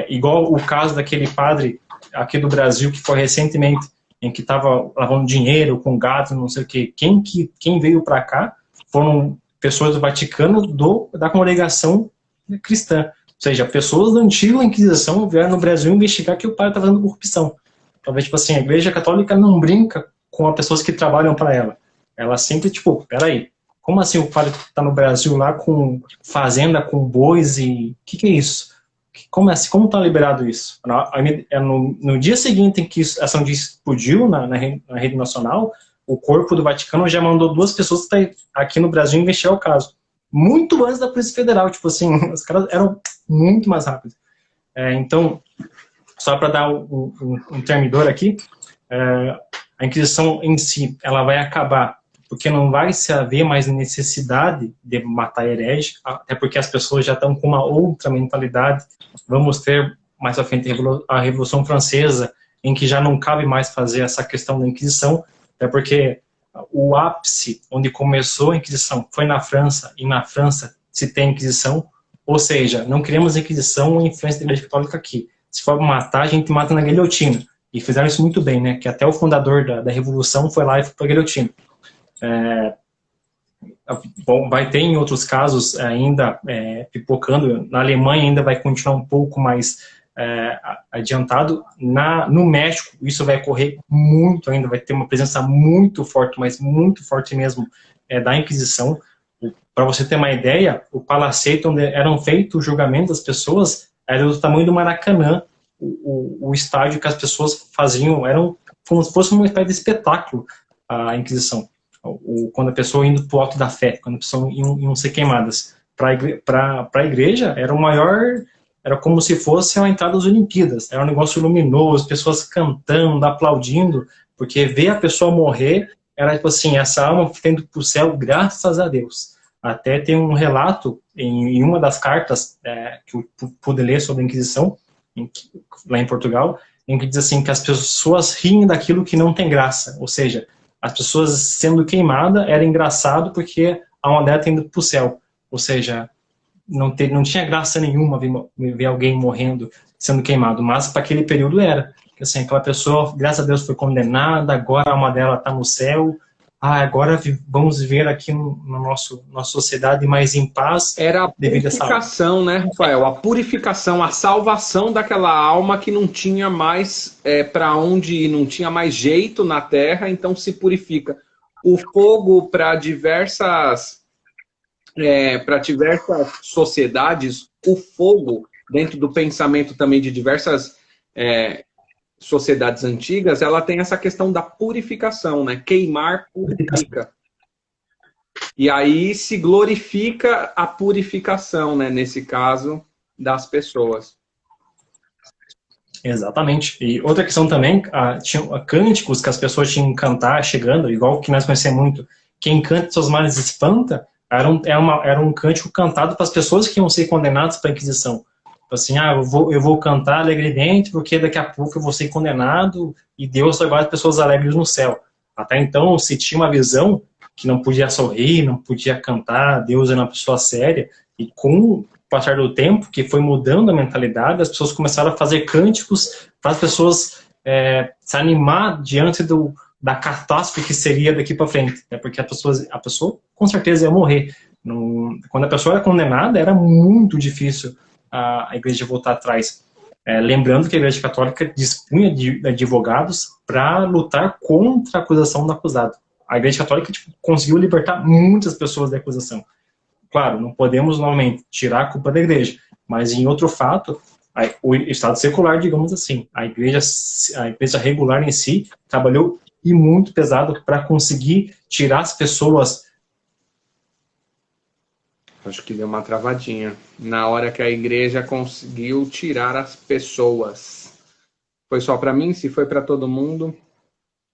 Speaker 2: igual o caso daquele padre aqui do Brasil, que foi recentemente, em que estava lavando dinheiro com gato, não sei o quê. Quem veio para cá foram pessoas do Vaticano, da congregação cristã. Ou seja, pessoas da antiga Inquisição vieram no Brasil investigar que o padre está fazendo corrupção. Talvez, tipo assim, a Igreja Católica não brinca com as pessoas que trabalham para ela. Ela sempre, tipo, peraí, como assim o padre está no Brasil lá com fazenda, com bois e... O que é isso? Como assim? Como está liberado isso? No dia seguinte em que essa notícia explodiu na rede nacional, o corpo do Vaticano já mandou 2 pessoas aqui no Brasil investigar o caso. Muito antes da Polícia Federal, tipo assim, os caras eram muito mais rápidos. Então, só para dar um termidor aqui, a Inquisição em si, ela vai acabar, porque não vai se haver mais necessidade de matar herege, até porque as pessoas já estão com uma outra mentalidade. Vamos ter mais à frente a Revolução Francesa, em que já não cabe mais fazer essa questão da Inquisição, até porque o ápice onde começou a Inquisição foi na França, e na França se tem Inquisição, ou seja, não queremos Inquisição ou influência da Igreja Católica aqui. Se for matar, a gente mata na guilhotina. E fizeram isso muito bem, né? Que até o fundador da Revolução foi lá e foi para a guilhotina. Bom, vai ter em outros casos ainda pipocando. Na Alemanha ainda vai continuar um pouco mais adiantado. No México isso vai ocorrer muito ainda, vai ter uma presença muito forte, mas muito forte mesmo, da Inquisição. Para você ter uma ideia, o palacete onde eram feitos os julgamentos das pessoas era do tamanho do Maracanã. O estádio que as pessoas faziam era como se fosse uma espécie de espetáculo, a Inquisição. Quando a pessoa indo para o alto da fé, quando a pessoa iam ser queimadas. Para a igreja, era como se fosse a entrada das Olimpíadas. Era um negócio luminoso, pessoas cantando, aplaudindo, porque ver a pessoa morrer era tipo assim, essa alma indo para o céu, graças a Deus. Até tem um relato em uma das cartas que eu pude ler sobre a Inquisição, lá em Portugal, em que diz assim, que as pessoas riem daquilo que não tem graça. Ou seja, as pessoas sendo queimadas era engraçado porque a alma dela está indo para o céu. Ou seja, não tinha graça nenhuma ver alguém morrendo, sendo queimado, mas para aquele período era. Assim, aquela pessoa, graças a Deus, foi condenada, agora a alma dela está no céu, agora vamos viver aqui nossa sociedade mais em paz.
Speaker 1: Era a purificação, né, Rafael? A purificação, a salvação daquela alma que não tinha mais para onde ir, não tinha mais jeito na terra, então se purifica. O fogo para diversas sociedades, o fogo, dentro do pensamento também de diversas sociedades antigas, ela tem essa questão da purificação, né? Queimar purifica. E aí se glorifica a purificação, né? Nesse caso, das pessoas.
Speaker 2: Exatamente. E outra questão também, tinha cânticos que as pessoas tinham que cantar chegando, igual que nós conhecemos muito, quem canta seus males espanta, era um cântico cantado para as pessoas que iam ser condenadas para a Inquisição. Assim, eu vou cantar alegremente porque daqui a pouco eu vou ser condenado e Deus vai levar as pessoas alegres no céu. Até então se tinha uma visão que não podia sorrir, não podia cantar, Deus era uma pessoa séria, e com o passar do tempo, que foi mudando a mentalidade, as pessoas começaram a fazer cânticos para as pessoas se animar diante da catástrofe que seria daqui para frente, né? Porque a pessoa com certeza ia morrer. Quando a pessoa era condenada, era muito difícil a igreja voltar atrás. Lembrando que a Igreja Católica dispunha de advogados para lutar contra a acusação do acusado. A Igreja Católica conseguiu libertar muitas pessoas da acusação. Claro, não podemos normalmente tirar a culpa da igreja, mas em outro fato, o Estado secular, digamos assim, a igreja regular em si, trabalhou e muito pesado para conseguir tirar as pessoas.
Speaker 1: Acho que deu uma travadinha. Na hora que a igreja conseguiu tirar as pessoas. Foi só para mim? Se foi para todo mundo,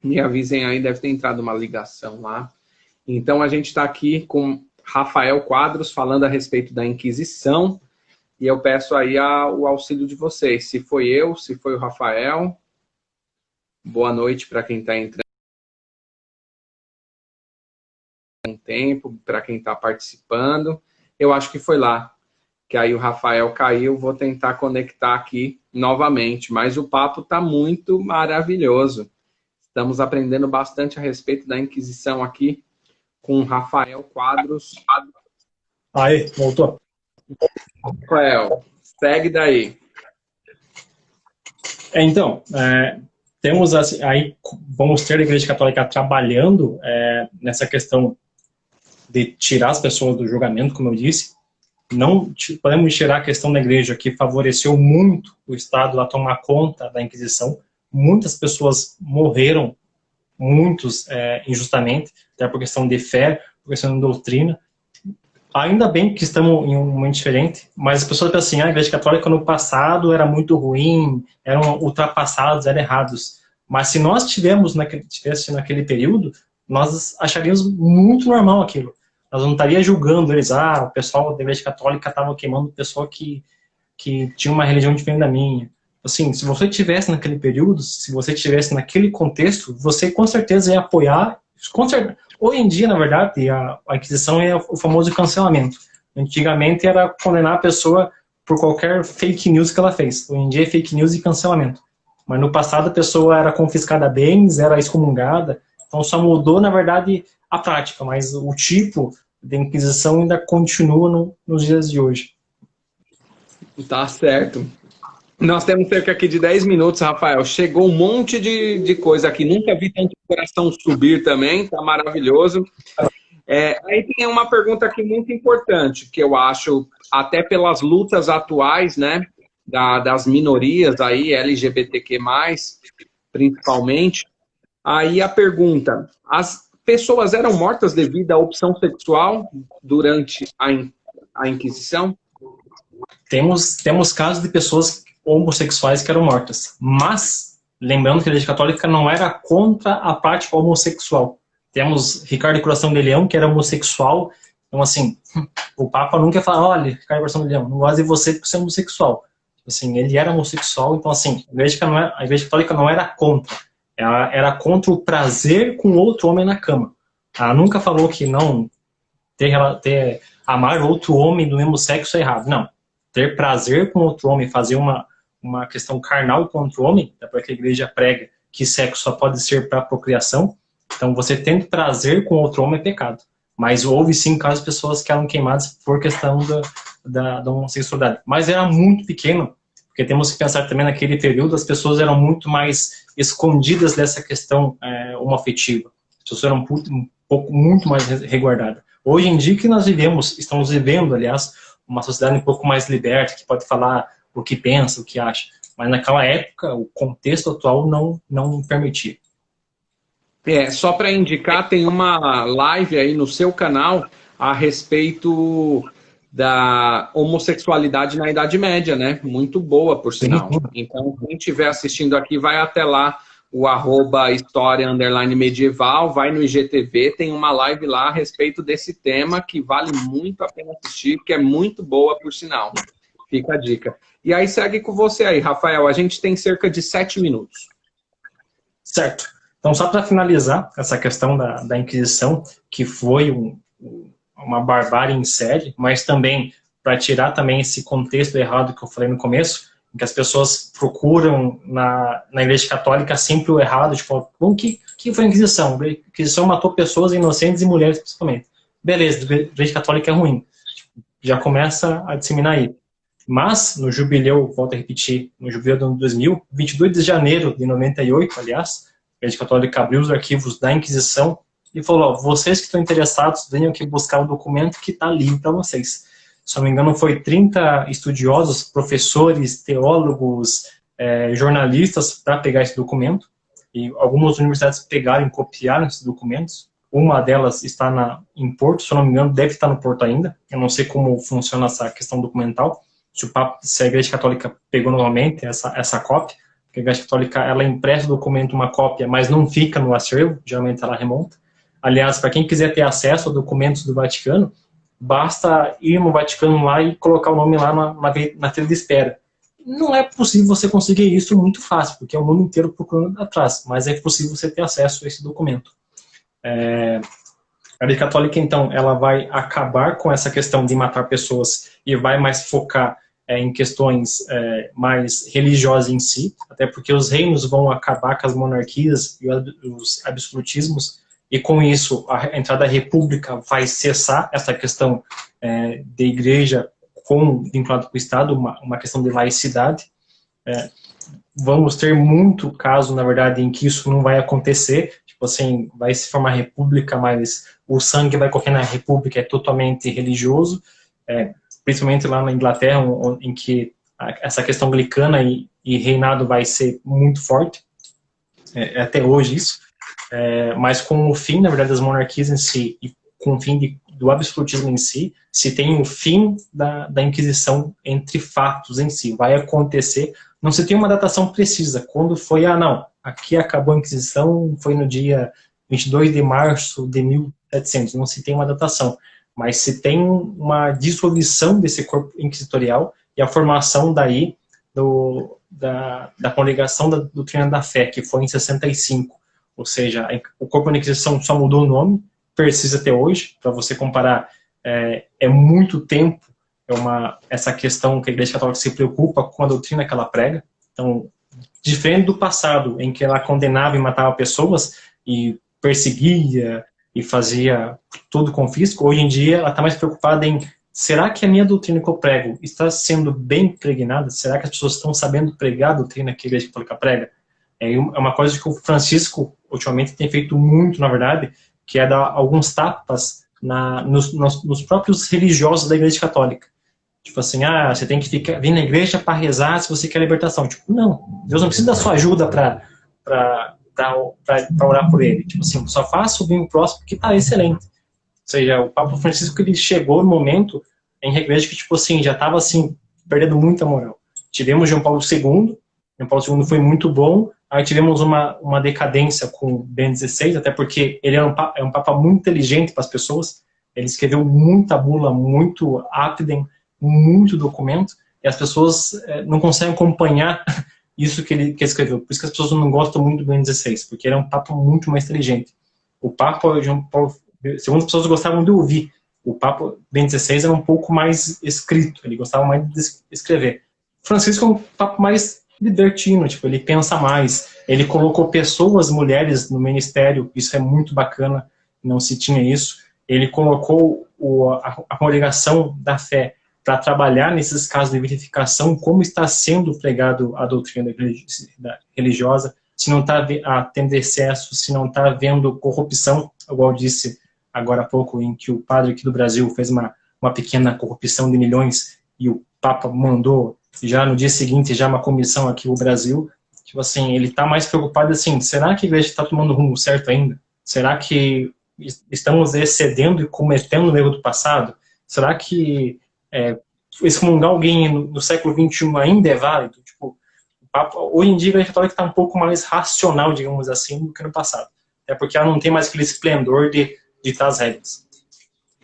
Speaker 1: me avisem aí, deve ter entrado uma ligação lá. Então a gente está aqui com Rafael Quadros falando a respeito da Inquisição. E eu peço aí o auxílio de vocês. Se foi eu, se foi o Rafael. Boa noite para quem está entrando. Um tempo, para quem está participando. Eu acho que foi lá, que aí o Rafael caiu, vou tentar conectar aqui novamente, mas o papo está muito maravilhoso. Estamos aprendendo bastante a respeito da Inquisição aqui com o Rafael Quadros.
Speaker 2: Aí, voltou.
Speaker 1: Rafael, segue daí.
Speaker 2: Então, temos assim, aí vamos ter a Igreja Católica trabalhando nessa questão de tirar as pessoas do julgamento, como eu disse. Não podemos tirar a questão da igreja que favoreceu muito o Estado a tomar conta da Inquisição. Muitas pessoas morreram, muitos injustamente, até por questão de fé, por questão de doutrina. Ainda bem que estamos em um momento diferente, mas as pessoas pensam assim, a Igreja Católica no passado era muito ruim, eram ultrapassados, eram errados. Mas se nós tivesse naquele período, nós acharíamos muito normal aquilo. Nós não estaríamos julgando eles, o pessoal da Igreja Católica estava queimando pessoa que tinha uma religião diferente da minha. Assim, se você estivesse naquele período, se você estivesse naquele contexto, você com certeza ia apoiar. Hoje em dia, na verdade, a Inquisição é o famoso cancelamento. Antigamente era condenar a pessoa por qualquer fake news que ela fez. Hoje em dia é fake news e cancelamento. Mas no passado a pessoa era confiscada bens, era excomungada. Então só mudou, na verdade, a prática, mas o tipo de Inquisição ainda continua nos dias de hoje.
Speaker 1: Tá certo. Nós temos cerca aqui de 10 minutos, Rafael. Chegou um monte de coisa aqui. Nunca vi tanto coração subir também. Tá maravilhoso. Aí tem uma pergunta aqui muito importante, que eu acho, até pelas lutas atuais, né, das minorias aí, LGBTQ+, principalmente. Aí a pergunta, as pessoas eram mortas devido à opção sexual durante a Inquisição?
Speaker 2: Temos casos de pessoas homossexuais que eram mortas, mas lembrando que a Igreja Católica não era contra a prática homossexual. Temos Ricardo Coração de Leão, que era homossexual, então assim, o Papa nunca ia falar, olha, Ricardo Coração de Leão, não gosto de você porque você é homossexual. Assim, ele era homossexual, então assim, a Igreja Católica não era contra. Ela era contra o prazer com outro homem na cama. Ela nunca falou que não amar outro homem do mesmo sexo é errado. Não. Ter prazer com outro homem, fazer uma questão carnal com outro homem, é porque a igreja prega que sexo só pode ser para procriação. Então, você tendo prazer com outro homem é pecado. Mas houve sim casos de pessoas que eram queimadas por questão da homossexualidade. Mas era muito pequeno, porque temos que pensar também naquele período, as pessoas eram muito mais escondidas dessa questão homoafetiva. As pessoas eram muito mais resguardadas. Hoje em dia que nós estamos vivendo, aliás, uma sociedade um pouco mais liberta, que pode falar o que pensa, o que acha. Mas naquela época, o contexto atual não permitia.
Speaker 1: Só para indicar, tem uma live aí no seu canal a respeito da homossexualidade na Idade Média, né? Muito boa, por sinal. Então, quem estiver assistindo aqui, vai até lá, o @história_medieval, vai no IGTV, tem uma live lá a respeito desse tema que vale muito a pena assistir, porque é muito boa, por sinal. Fica a dica. E aí, segue com você aí, Rafael. A gente tem cerca de 7 minutos.
Speaker 2: Certo. Então, só para finalizar essa questão da Inquisição, que foi uma barbárie em série, mas também para tirar também esse contexto errado que eu falei no começo, em que as pessoas procuram na Igreja Católica sempre o errado, tipo, o que foi a Inquisição? A Inquisição matou pessoas inocentes e mulheres, principalmente. Beleza, a Igreja Católica é ruim. Já começa a disseminar aí. Mas, no jubileu, volto a repetir, no jubileu do ano 2000, 22 de janeiro de 98, aliás, a Igreja Católica abriu os arquivos da Inquisição e falou, ó, vocês que estão interessados, venham aqui buscar o documento que está livre para vocês. Se não me engano, foi 30 estudiosos, professores, teólogos, jornalistas para pegar esse documento. E algumas universidades pegaram e copiaram esses documentos. Uma delas está em Porto, se eu não me engano, deve estar no Porto ainda. Eu não sei como funciona essa questão documental. Se a Igreja Católica pegou novamente essa cópia, porque a Igreja Católica ela empresta o documento, uma cópia, mas não fica no acervo, geralmente ela remonta. Aliás, para quem quiser ter acesso a documentos do Vaticano, basta ir no Vaticano lá e colocar o nome lá na fila de espera. Não é possível você conseguir isso muito fácil, porque é o mundo inteiro procurando atrás, mas é possível você ter acesso a esse documento. A Igreja Católica, então, ela vai acabar com essa questão de matar pessoas e vai mais focar em questões mais religiosas em si, até porque os reinos vão acabar com as monarquias e os absolutismos, e com isso a entrada da república vai cessar essa questão de igreja vinculado com o Estado, uma questão de laicidade. Vamos ter muito caso, na verdade, em que isso não vai acontecer, tipo assim, vai se formar república, mas o sangue vai correr na república, é totalmente religioso, principalmente lá na Inglaterra, em que essa questão anglicana e reinado vai ser muito forte, até hoje isso, mas com o fim, na verdade, das monarquias em si, e com o fim do absolutismo em si, se tem o fim da Inquisição entre fatos em si, vai acontecer, não se tem uma datação precisa, quando foi, não, aqui acabou a Inquisição, foi no dia 22 de março de 1700, não se tem uma datação, mas se tem uma dissolução desse corpo inquisitorial e a formação daí da congregação da doutrina da fé, que foi em 65. Ou seja, o corpo da Inquisição só mudou o nome, persiste até hoje, para você comparar, é muito tempo, essa questão que a Igreja Católica se preocupa com a doutrina que ela prega. Então, diferente do passado, em que ela condenava e matava pessoas e perseguia e fazia todo o confisco, hoje em dia ela está mais preocupada em, será que a minha doutrina que eu prego está sendo bem impregnada? Será que as pessoas estão sabendo pregar a doutrina que a Igreja Católica prega? É uma coisa que o Francisco, ultimamente, tem feito muito, na verdade, que é dar alguns tapas nos próprios religiosos da Igreja Católica. Tipo assim, você tem que vir na igreja para rezar se você quer libertação. Tipo, não, Deus não precisa da sua ajuda para orar por ele. Tipo assim, só faça o bem próximo que está excelente. Ou seja, o Papa Francisco, ele chegou no momento em igreja que, tipo assim, já estava assim, perdendo muita moral. Tivemos João Paulo II foi muito bom, aí tivemos uma decadência com Bento XVI, até porque ele é um Papa muito inteligente para as pessoas, ele escreveu muita bula, muito aptidem, muito documento, e as pessoas não conseguem acompanhar isso que ele escreveu. Por isso que as pessoas não gostam muito do Bento XVI, porque ele é um papo muito mais inteligente. O papo, segundo as pessoas gostavam de ouvir, o papo Bento XVI era um pouco mais escrito, ele gostava mais de escrever. O Francisco é um papo mais libertino, tipo, ele pensa mais, ele colocou pessoas, mulheres no ministério, isso é muito bacana, não se tinha isso. Ele colocou a congregação da fé para trabalhar nesses casos de verificação, como está sendo pregado a doutrina religiosa, se não está tendo excesso, se não está havendo corrupção, igual disse agora há pouco, em que o padre aqui do Brasil fez uma pequena corrupção de milhões e o Papa mandou, já no dia seguinte, já uma comissão aqui no Brasil. Tipo assim, ele está mais preocupado assim, será que a igreja está tomando o rumo certo ainda? Será que estamos excedendo e cometendo o erro do passado? Será que excomungar alguém no século XXI ainda é válido? Tipo, hoje em dia a Igreja Católica está um pouco mais racional, digamos assim, do que no passado. É porque ela não tem mais aquele esplendor de ditar as regras.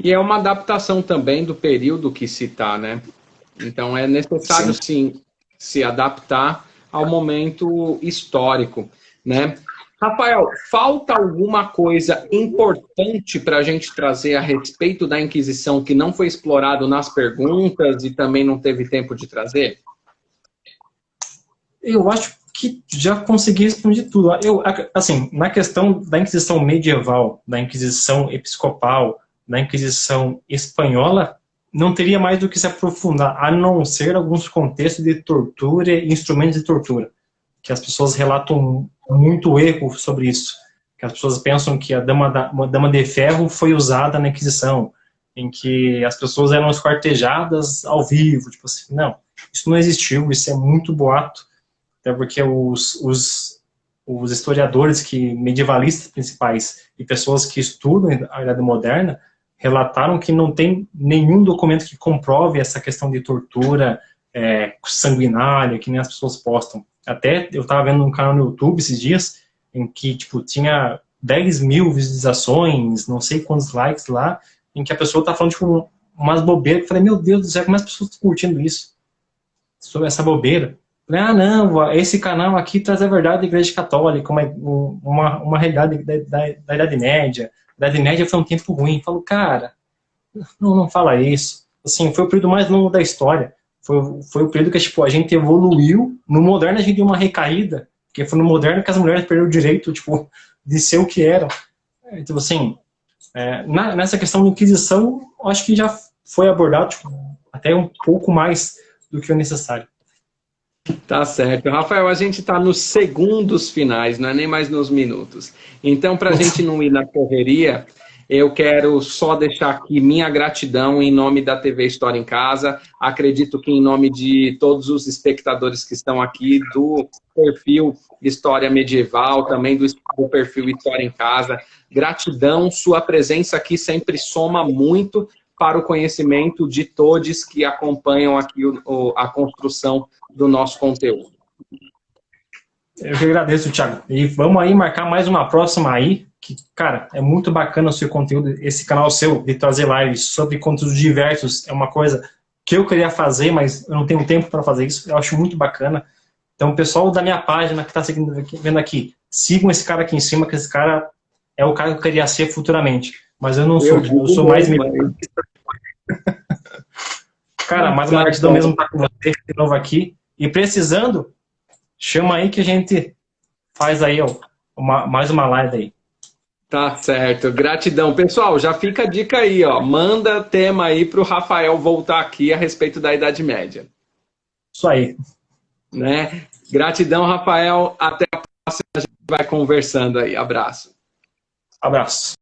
Speaker 1: E é uma adaptação também do período que se está, né? Então é necessário, sim, se adaptar ao momento histórico, né? Rafael, falta alguma coisa importante para a gente trazer a respeito da Inquisição que não foi explorado nas perguntas e também não teve tempo de trazer?
Speaker 2: Eu acho que já consegui responder tudo. Assim, na questão da Inquisição medieval, da Inquisição episcopal, da Inquisição espanhola, não teria mais do que se aprofundar, a não ser alguns contextos de tortura e instrumentos de tortura, que as pessoas relatam muito erro sobre isso, que as pessoas pensam que a dama de ferro foi usada na Inquisição, em que as pessoas eram esquartejadas ao vivo, tipo assim, não, isso não existiu, isso é muito boato, até porque os historiadores medievalistas principais e pessoas que estudam a Idade Moderna relataram que não tem nenhum documento que comprove essa questão de tortura sanguinária, que nem as pessoas postam. Até eu estava vendo um canal no YouTube esses dias, em que tipo, tinha 10 mil visualizações, não sei quantos likes lá, em que a pessoa tá falando tipo, umas bobeiras. Eu falei, meu Deus do céu, como as pessoas estão curtindo isso? Sobre essa bobeira. Eu falei, não, esse canal aqui traz a verdade da Igreja Católica, uma realidade da Idade Média. A Idade Média foi um tempo ruim. Eu falo, cara, não fala isso. Assim, foi o período mais longo da história. Foi o período que tipo, a gente evoluiu. No moderno a gente deu uma recaída, porque foi no moderno que as mulheres perderam o direito tipo, de ser o que eram. Então, assim, nessa questão de Inquisição, acho que já foi abordado tipo, até um pouco mais do que o necessário.
Speaker 1: Tá certo. Rafael, a gente está nos segundos finais, não é nem mais nos minutos. Então, para a gente não ir na correria, eu quero só deixar aqui minha gratidão em nome da TV História em Casa. Acredito que em nome de todos os espectadores que estão aqui, do perfil História Medieval, também do perfil História em Casa. Gratidão, sua presença aqui sempre soma muito para o conhecimento de todos que acompanham aqui a construção do nosso conteúdo.
Speaker 2: Eu que agradeço, Thiago. E vamos aí marcar mais uma próxima aí, que, cara, é muito bacana o seu conteúdo, esse canal seu, de trazer lives sobre conteúdos diversos, é uma coisa que eu queria fazer, mas eu não tenho tempo para fazer isso, eu acho muito bacana. Então, o pessoal da minha página que está vendo aqui, sigam esse cara aqui em cima, que esse cara é o cara que eu queria ser futuramente. Mas eu não sou, eu sou mais... Cara, mais uma gratidão mesmo estar com você de novo aqui. E precisando, chama aí que a gente faz aí ó, mais uma live aí.
Speaker 1: Tá certo, gratidão. Pessoal, já fica a dica aí, ó. Manda tema aí para o Rafael voltar aqui a respeito da Idade Média.
Speaker 2: Isso aí.
Speaker 1: Né? Gratidão, Rafael. Até a próxima, a gente vai conversando aí. Abraço.
Speaker 2: Abraço.